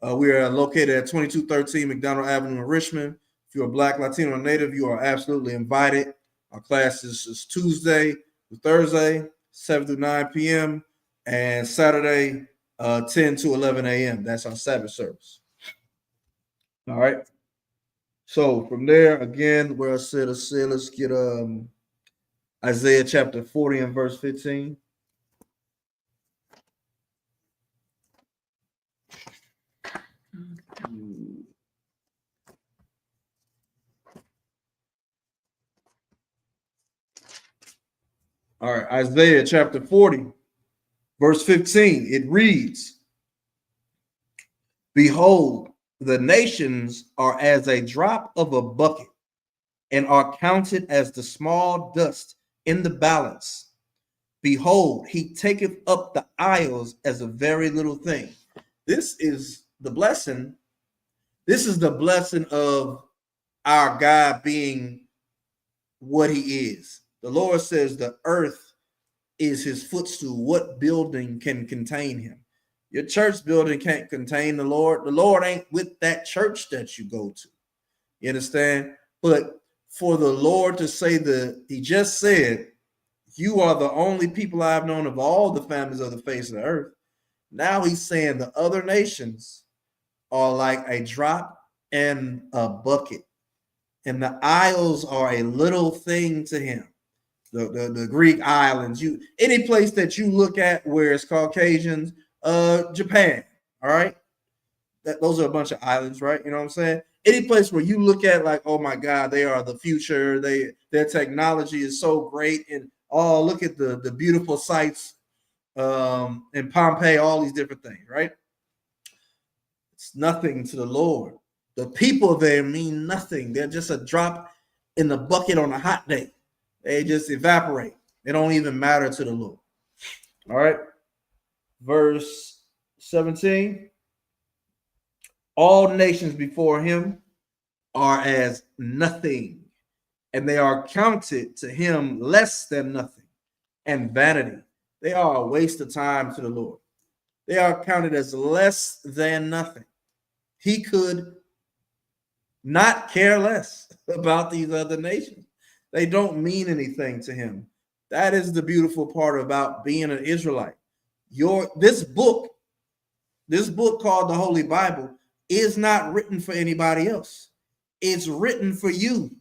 We are located at 2213 McDonald Avenue in Richmond. If you're a Black, Latino, or Native, you are absolutely invited. Our class is Tuesday to Thursday, 7 to 9 p.m. and Saturday 10 to 11 a.m. That's our Sabbath service. All right. So from there, again, where I said, let's get Isaiah chapter 40 and verse 15. All right, Isaiah chapter 40, verse 15. It reads, "Behold, the nations are as a drop of a bucket, and are counted as the small dust in the balance. Behold, he taketh up the isles as a very little thing." This is the blessing. This is the blessing of our God being what he is. The Lord says the earth is his footstool. What building can contain him? Your church building can't contain the Lord. The Lord ain't with that church that you go to. You understand? But for the Lord to say he just said, "You are the only people I've known of all the families of the face of the earth." Now he's saying the other nations are like a drop in a bucket, and the isles are a little thing to him. The Greek islands, any place that you look at where it's Caucasians, Japan, all right, those are a bunch of islands, right? You know what I'm saying? Any place where you look at like, oh my God, they are the future. Their technology is so great, and oh, look at the beautiful sights in Pompeii, all these different things, right? It's nothing to the Lord. The people there mean nothing. They're just a drop in the bucket on a hot day. They just evaporate. They don't even matter to the Lord. All right. Verse 17. All nations before him are as nothing, and they are counted to him less than nothing, and vanity. They are a waste of time to the Lord. They are counted as less than nothing. He could not care less about these other nations. They don't mean anything to him. That is the beautiful part about being an Israelite. This book called the Holy Bible is not written for anybody else. It's written for you.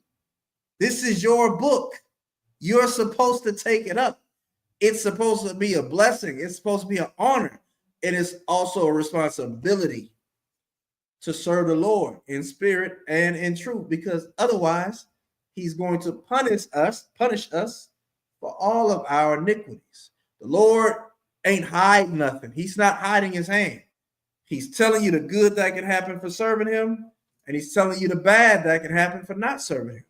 This is your book. You're supposed to take it up. It's supposed to be a blessing. It's supposed to be an honor. It is also a responsibility to serve the Lord in spirit and in truth, because otherwise he's going to punish us for all of our iniquities. The Lord ain't hiding nothing. He's not hiding his hand. He's telling you the good that can happen for serving him, and he's telling you the bad that can happen for not serving him.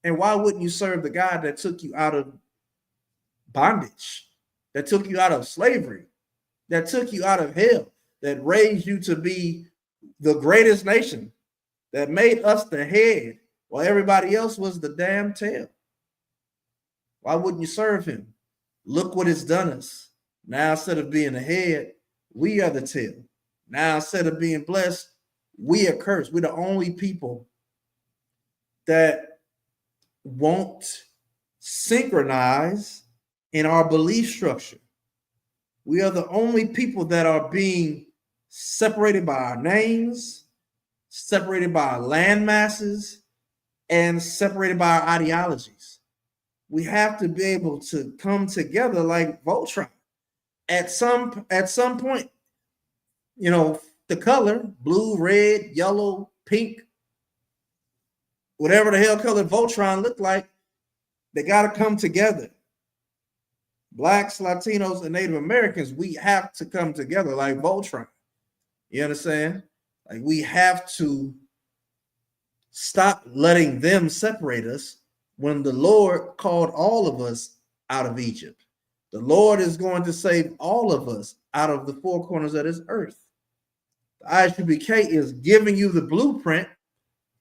And why wouldn't you serve the God that took you out of bondage, that took you out of slavery, that took you out of hell, that raised you to be the greatest nation, that made us the head while everybody else was the damn tail? Why wouldn't you serve him? Look what it's done us. Now, instead of being the head, we are the tail. Now, instead of being blessed, we are cursed. We're the only people that won't synchronize in our belief structure. We are the only people that are being separated by our names, separated by our land masses, and separated by our ideologies. We have to be able to come together like Voltron. At some point, the color, blue, red, yellow, pink, whatever the hell color Voltron looked like, they got to come together. Blacks, Latinos, and Native Americans, we have to come together like Voltron. You understand? Like, we have to stop letting them separate us when the Lord called all of us out of Egypt. The Lord is going to save all of us out of the four corners of this earth. The ISUBK is giving you the blueprint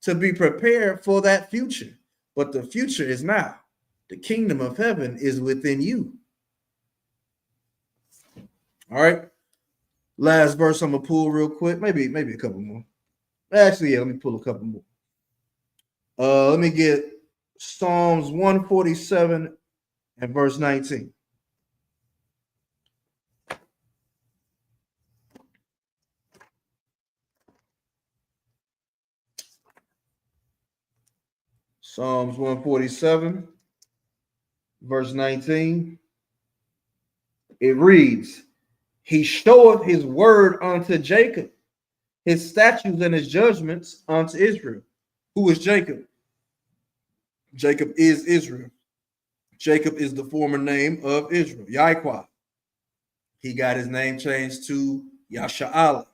to be prepared for that future. But the future is now. The kingdom of heaven is within you. All right. Last verse I'm going to pull real quick. Maybe a couple more. Actually, yeah, let me pull a couple more. Let me get Psalms 147 and verse 19. Psalms 147, verse 19. It reads, He showeth his word unto Jacob, his statutes and his judgments unto Israel. Who is Jacob? Jacob is Israel. Jacob is the former name of Israel, Yahweh. He got his name changed to Yasha'Allah.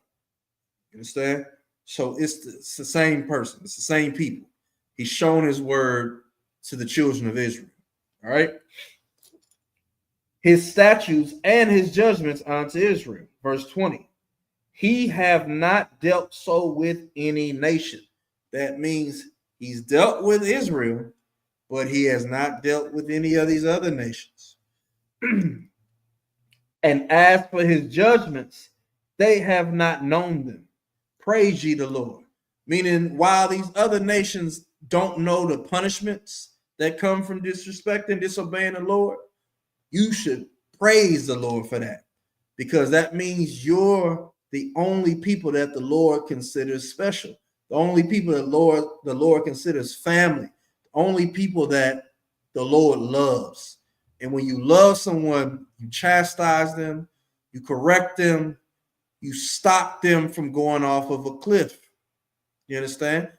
You understand? So it's the same person. It's the same people. He's shown his word to the children of Israel. All right. His statutes and his judgments unto Israel. Verse 20. He have not dealt so with any nation. That means he's dealt with Israel, but he has not dealt with any of these other nations. And as for his judgments, they have not known them. Praise ye the Lord. Meaning, while these other nations don't know the punishments that come from disrespecting, disobeying the Lord, you should praise the Lord for that, because that means you're the only people that the Lord considers special, the only people that the Lord considers family, the only people that the Lord loves. And when you love someone, you chastise them, you correct them, you stop them from going off of a cliff. You understand?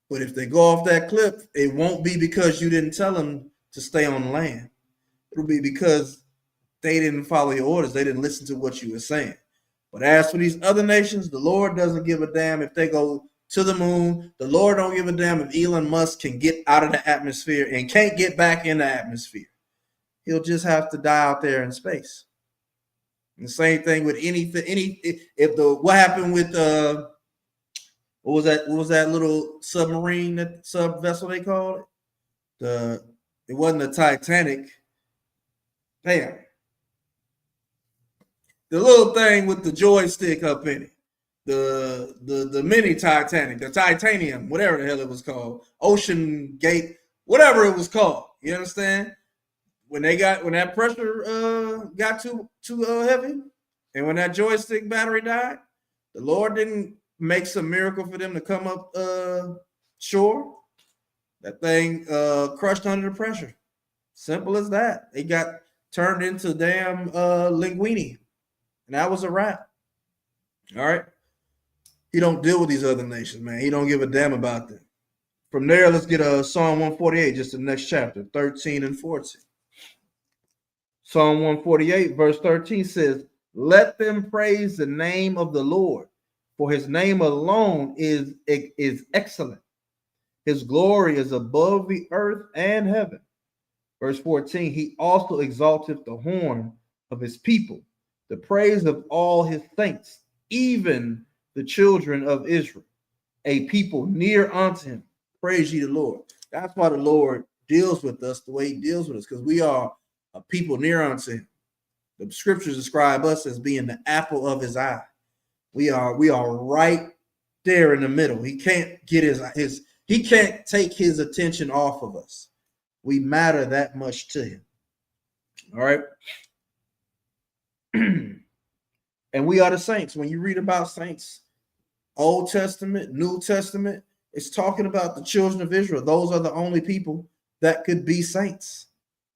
But if they go off that cliff, it won't be because you didn't tell them to stay on land. It'll be because they didn't follow your orders. They didn't listen to what you were saying. But as for these other nations, the Lord doesn't give a damn if they go to the moon. The Lord don't give a damn if Elon Musk can get out of the atmosphere and can't get back in the atmosphere. He'll just have to die out there in space. And the same thing with anything. What happened with what was that little submarine, that sub vessel they called it? It wasn't the Titanic. Damn. The little thing with the joystick up in it. The mini Titanic, the titanium, whatever the hell it was called, Ocean Gate, whatever it was called. You understand? When that pressure got too heavy, and when that joystick battery died, the Lord didn't make some miracle for them to come up shore. That thing crushed under the pressure. Simple as that. It got turned into damn linguine, and that was a wrap. All right. He don't deal with these other nations, man. He don't give a damn about them. From there, let's get Psalm 148, just the next chapter, 13 and 14. Psalm 148, verse 13 says, Let them praise the name of the Lord, for his name alone is excellent. His glory is above the earth and heaven. Verse 14, he also exalteth the horn of his people, the praise of all his saints, even the children of Israel, a people near unto him. Praise ye the Lord. That's why the Lord deals with us the way he deals with us, because we are a people near unto him. The scriptures describe us as being the apple of his eye. We are right there in the middle. He can't get he can't take his attention off of us. We matter that much to him. All right. And we are the saints. When you read about saints, Old Testament, New Testament, it's talking about the children of Israel. Those are the only people that could be saints,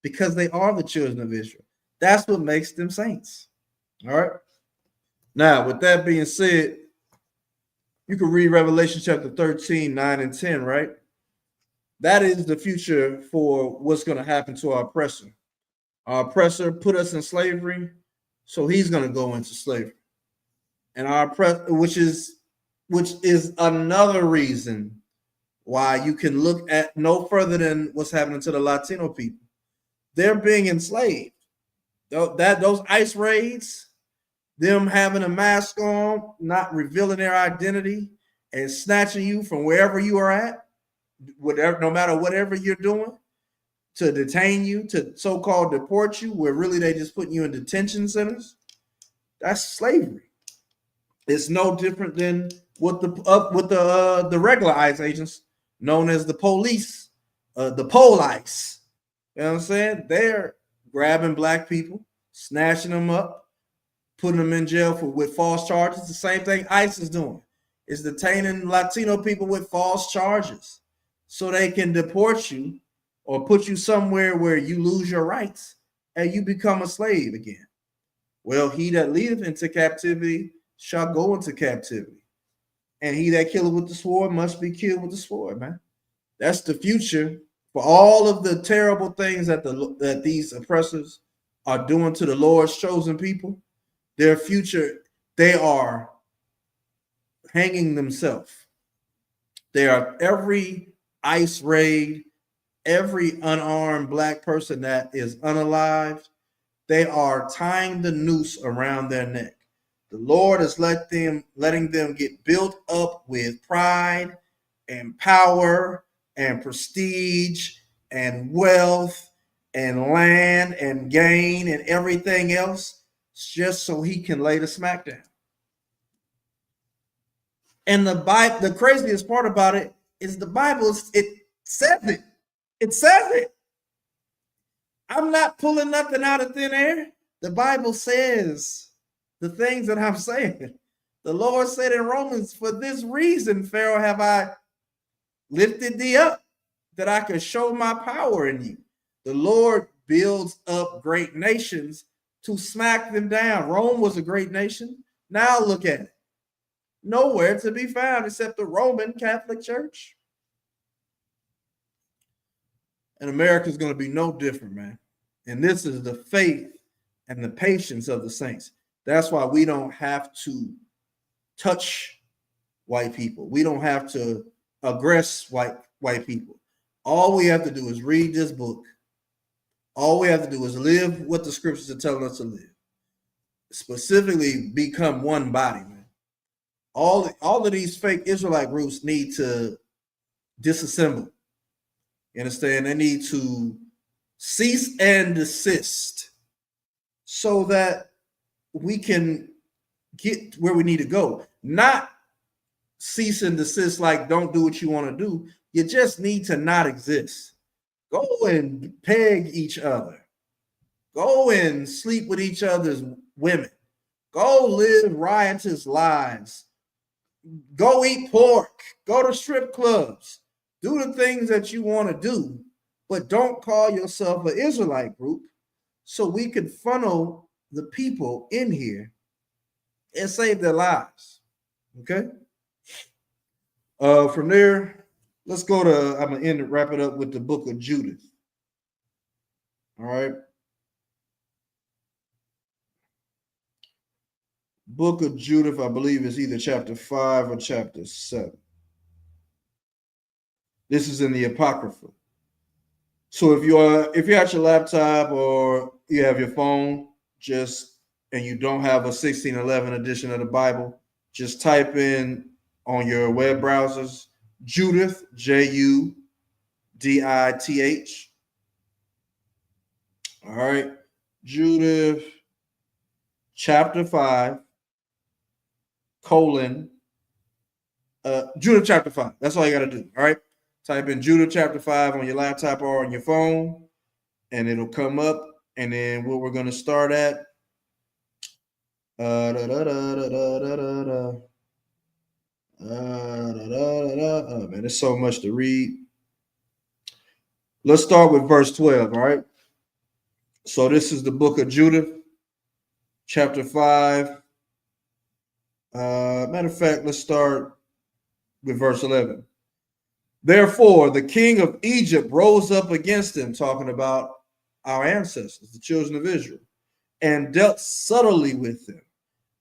because they are the children of Israel. That's what makes them saints. All right. Now, with that being said, you can read Revelation chapter 13, 9 and 10, right? That is the future for what's going to happen to our oppressor. Our oppressor put us in slavery, so he's going to go into slavery. And which is another reason why you can look at no further than what's happening to the Latino people. They're being enslaved. Those ICE raids, them having a mask on, not revealing their identity, and snatching you from wherever you are at, no matter whatever you're doing, to detain you, to so-called deport you, where really they just putting you in detention centers. That's slavery. It's no different than with the regular ICE agents, known as the police, the police. You know what I'm saying? They're grabbing black people, snatching them up, putting them in jail with false charges. The same thing ICE is doing. It's detaining Latino people with false charges. so they can deport you or put you somewhere where you lose your rights and you become a slave again. Well, he that leadeth into captivity shall go into captivity. And he that killeth with the sword must be killed with the sword, man. That's the future for all of the terrible things that these oppressors are doing to the Lord's chosen people. Their future, they are hanging themselves. They are every ICE raid, every unarmed black person that is unalived, they are tying the noose around their neck. The Lord is letting them get built up with pride and power and prestige and wealth and land and gain and everything else, just so he can lay the smack down. And the craziest part about it is the Bible, it says it. It says it. I'm not pulling nothing out of thin air. The Bible says the things that I'm saying. The Lord said in Romans, for this reason, Pharaoh, have I lifted thee up, that I could show my power in you. The Lord builds up great nations to smack them down. Rome was a great nation. Now look at it. Nowhere to be found except the Roman Catholic Church. And America is going to be no different, man. And this is the faith and the patience of the saints. That's why we don't have to touch white people. We don't have to aggress white people. All we have to do is read this book. All we have to do is live what the scriptures are telling us to live. Specifically, become one body, man. All of these fake Israelite groups need to disassemble. You understand? They need to cease and desist so that we can get where we need to go. Not cease and desist like don't do what you want to do. You just need to not exist. Go and peg each other. Go and sleep with each other's women. Go live riotous lives. Go eat pork. Go to strip clubs. Do the things that you want to do, but don't call yourself an Israelite group so we can funnel the people in here and save their lives. Okay? From there, let's go to, I'm going to wrap it up with the book of Judith. All right? Book of Judith, I believe, is either chapter 5 or chapter 7. This is in the Apocrypha. So if you're at your laptop or you have your phone, and you don't have a 1611 edition of the Bible, just type in on your web browsers Judith, Judith. All right, Judith, chapter 5, Judith chapter 5. That's all you got to do. All right. Type in Judith chapter 5 on your laptop or on your phone, and it'll come up. And then what we're going to start at. Oh, man, there's so much to read. Let's start with verse 12. All right. So this is the book of Judith, chapter 5. Matter of fact, let's start with verse 11. Therefore, the king of Egypt rose up against him, talking about our ancestors, the children of Israel, and dealt subtly with them,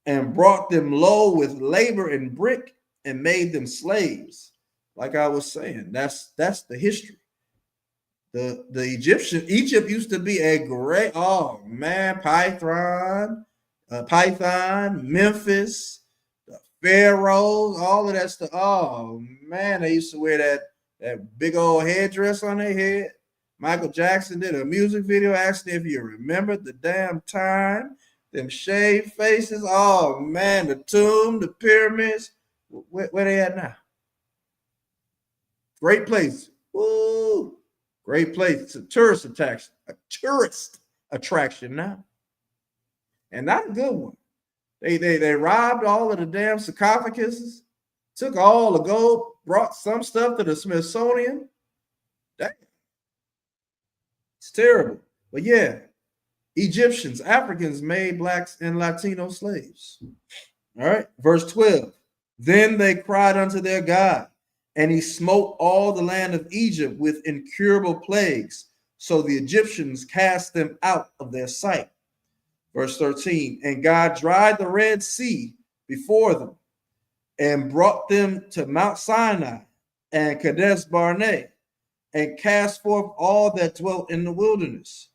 and brought them low with labor and brick, and made them slaves. Like I was saying, that's the history. Egypt used to be a great, oh man, Python, Memphis, the pharaohs, all of that stuff. Oh man, they used to wear that big old headdress on their head. Michael Jackson did a music video asking if you remember the damn time. Them shaved faces. Oh man, the tomb, the pyramids. Where they at now? Great place. Woo! Great place. It's a tourist attraction now. And not a good one. They robbed all of the damn sarcophaguses, took all the gold, brought some stuff to the Smithsonian. Damn. It's terrible. But yeah, Egyptians, Africans made blacks and Latino slaves. All right. Verse 12. Then they cried unto their God, and he smote all the land of Egypt with incurable plagues. So the Egyptians cast them out of their sight. Verse 13. And God dried the Red Sea before them and brought them to Mount Sinai and Kadesh Barnea and cast forth all that dwelt in the wilderness.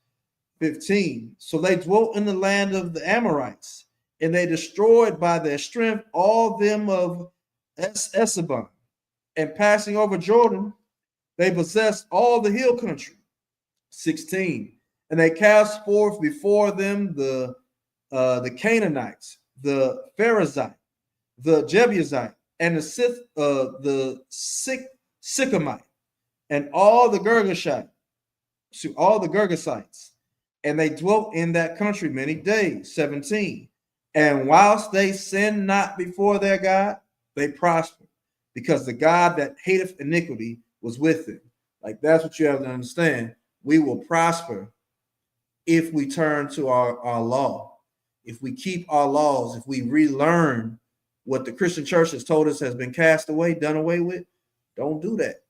15. So they dwelt in the land of the Amorites, and they destroyed by their strength all them of Esabon. And passing over Jordan, they possessed all the hill country. 16. And they cast forth before them the Canaanites, the Pharisite, the Jebusite, and the Sycamite, and all the Girgashites, and they dwelt in that country many days. 17. And whilst they sinned not before their God, they prospered, because the God that hateth iniquity was with them. Like, that's what you have to understand. We will prosper if we turn to our law, if we keep our laws, if we relearn what the Christian church has told us has been cast away, done away with. Don't do that.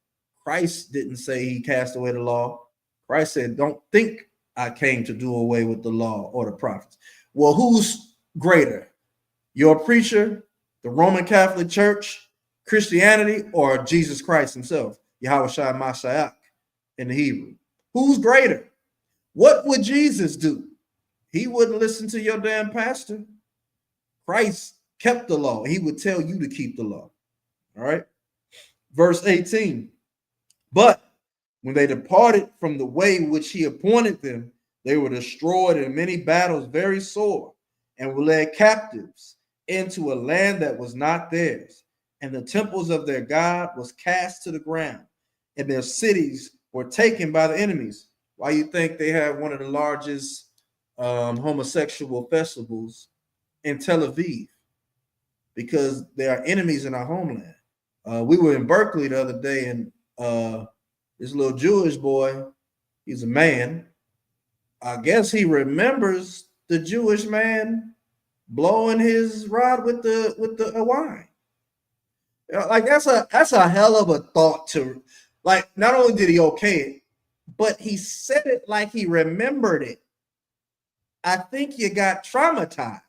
Christ didn't say he cast away the law. Christ said, don't think I came to do away with the law or the prophets. Well, who's greater? Your preacher, the Roman Catholic Church, Christianity, or Jesus Christ himself, Yahweh Shai Mashiach in the Hebrew? Who's greater? What would Jesus do? He wouldn't listen to your damn pastor. Christ kept the law. He would tell you to keep the law. All right. Verse 18. But when they departed from the way which he appointed them, they were destroyed in many battles very sore, and were led captives into a land that was not theirs. And the temples of their God was cast to the ground, and their cities were taken by the enemies. Why you think they have one of the largest homosexual festivals in Tel Aviv? Because there are enemies in our homeland. We were in Berkeley the other day, and this little Jewish boy, he's a man. I guess he remembers the Jewish man blowing his rod with the wine. Like, that's a hell of a thought to, like, not only did he okay it, but he said it like he remembered it. I think you got traumatized,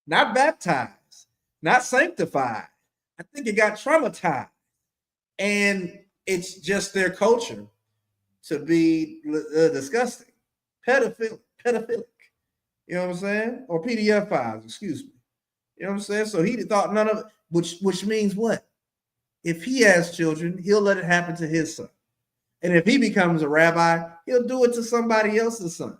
not baptized, not sanctified. I think you got traumatized. And it's just their culture to be disgusting, pedophilic. You know what I'm saying? Or PDF files, excuse me. You know what I'm saying? So he thought none of it, which means what? If he has children, he'll let it happen to his son. And if he becomes a rabbi, he'll do it to somebody else's son.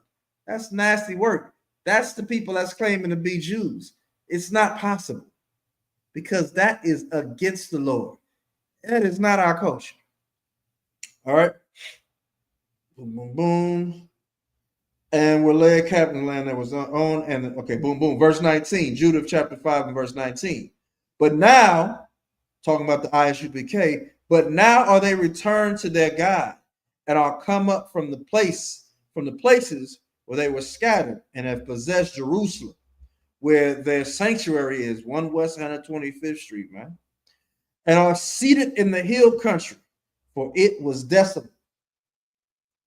That's nasty work. That's the people that's claiming to be Jews. It's not possible, because that is against the Lord. That is not our culture. All right. Boom, boom, boom. And we're led captive in the land that was on. And okay, boom, boom. Verse 19, Judah chapter 5 and verse 19. But now, talking about the ISUPK, but now are they returned to their God, and are come up from the places where they were scattered, and have possessed Jerusalem, where their sanctuary is, 1 West 125th Street, man, and are seated in the hill country, for it was desolate.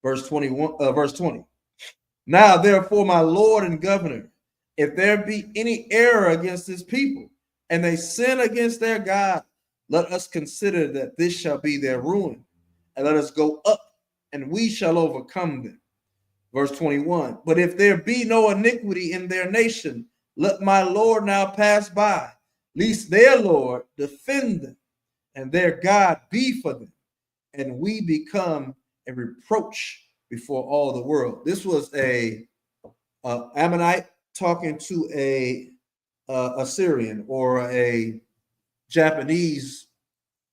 Verse 20. Now, therefore, my Lord and governor, if there be any error against this people, and they sin against their God, let us consider that this shall be their ruin, and let us go up, and we shall overcome them. Verse 21. But if there be no iniquity in their nation, let my Lord now pass by, lest their Lord defend them, and their God be for them, and we become a reproach before all the world. This was a Ammonite talking to a Assyrian, or a Japanese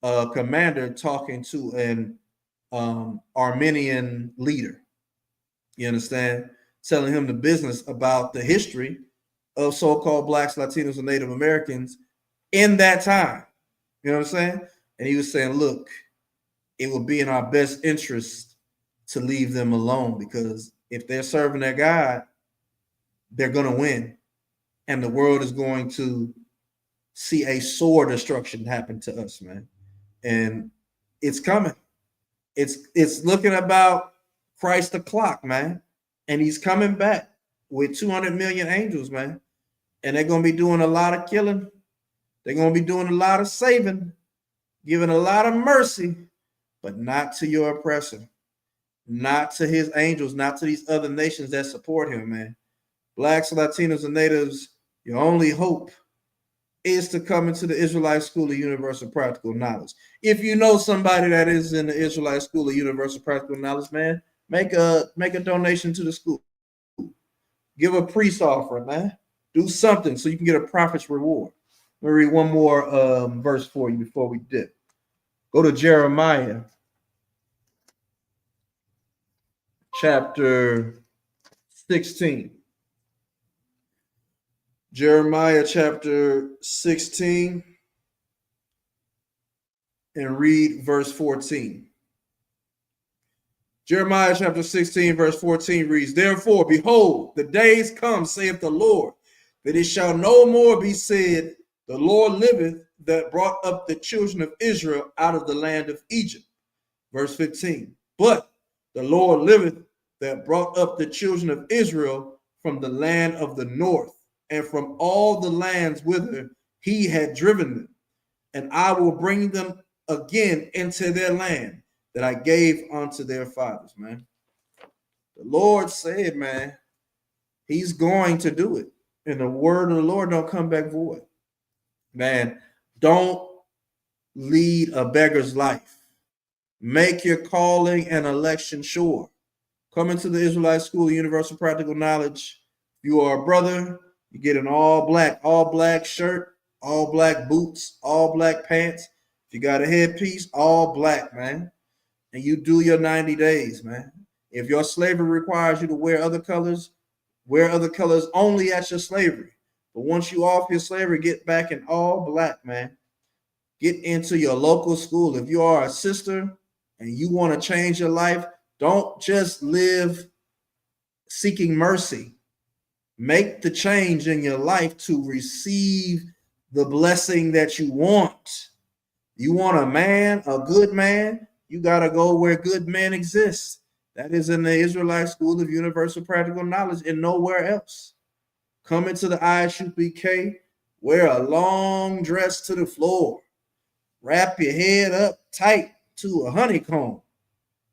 commander talking to an Armenian leader. You understand? Telling him the business about the history of so-called blacks, Latinos, and Native Americans in that time. You know what I'm saying? And he was saying, look, it would be in our best interest to leave them alone, because if they're serving their God, they're going to win. And the world is going to see a sore destruction happen to us, man. And it's coming. It's looking about Christ the clock, man. And he's coming back with 200 million angels, man. And they're going to be doing a lot of killing. They're going to be doing a lot of saving, giving a lot of mercy, but not to your oppressor, not to his angels, not to these other nations that support him, man. Blacks, Latinos, and natives, your only hope is to come into the Israelite School of Universal Practical Knowledge. If you know somebody that is in the Israelite School of Universal Practical Knowledge, man, make a donation to the school. Give a priest offering, man. Do something so you can get a prophet's reward. Let me read one more verse for you before we dip. Go to Jeremiah chapter 16. Jeremiah chapter 16 and read verse 14. Jeremiah chapter 16 verse 14 reads, "Therefore, behold, the days come, saith the Lord, that it shall no more be said, the Lord liveth, that brought up the children of Israel out of the land of Egypt." Verse 15, "But the Lord liveth, that brought up the children of Israel from the land of the north, and from all the lands whither he had driven them. And I will bring them again into their land that I gave unto their fathers," man. The Lord said, man, he's going to do it. And the word of the Lord don't come back void. Man, don't lead a beggar's life. Make your calling and election sure. Come into the Israelite School of Universal Practical Knowledge. If you are a brother, you get an all black shirt, all black boots, all black pants. If you got a headpiece, all black, man. And you do your 90 days, man. If your slavery requires you to wear other colors only at your slavery. But once you off your slavery, get back in all black, man. Get into your local school. If you are a sister and you want to change your life, don't just live seeking mercy. Make the change in your life to receive the blessing that you want. You want a man, a good man, you got to go where good men exist. That is in the Israelite School of Universal Practical Knowledge and nowhere else. Come into the ISUPK, wear a long dress to the floor. Wrap your head up tight to a honeycomb.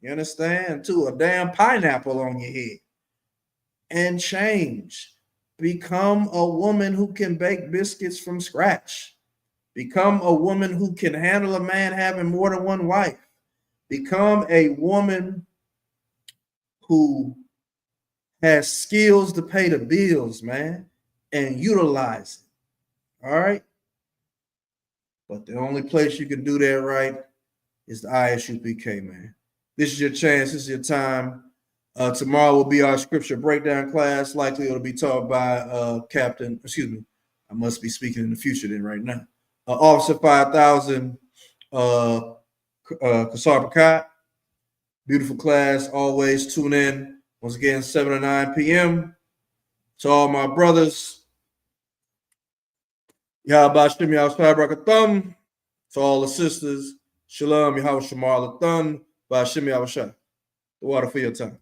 You understand? To a damn pineapple on your head. And change. Become a woman who can bake biscuits from scratch. Become a woman who can handle a man having more than one wife. Become a woman who has skills to pay the bills, man, and utilize it. All right? But the only place you can do that right is the ISUPK, man. This is your chance. This is your time. Tomorrow will be our scripture breakdown class. Likely it'll be taught by Captain, I must be speaking in the future then right now. Officer 5000, Kasar Pakat. Beautiful class. Always tune in. Once again, 7 to 9 p.m. To all my brothers, Yahabashim Yahshua. To all the sisters, Shalom Yahweh Shamar Latan, Bashim Yahweh. The water for your time.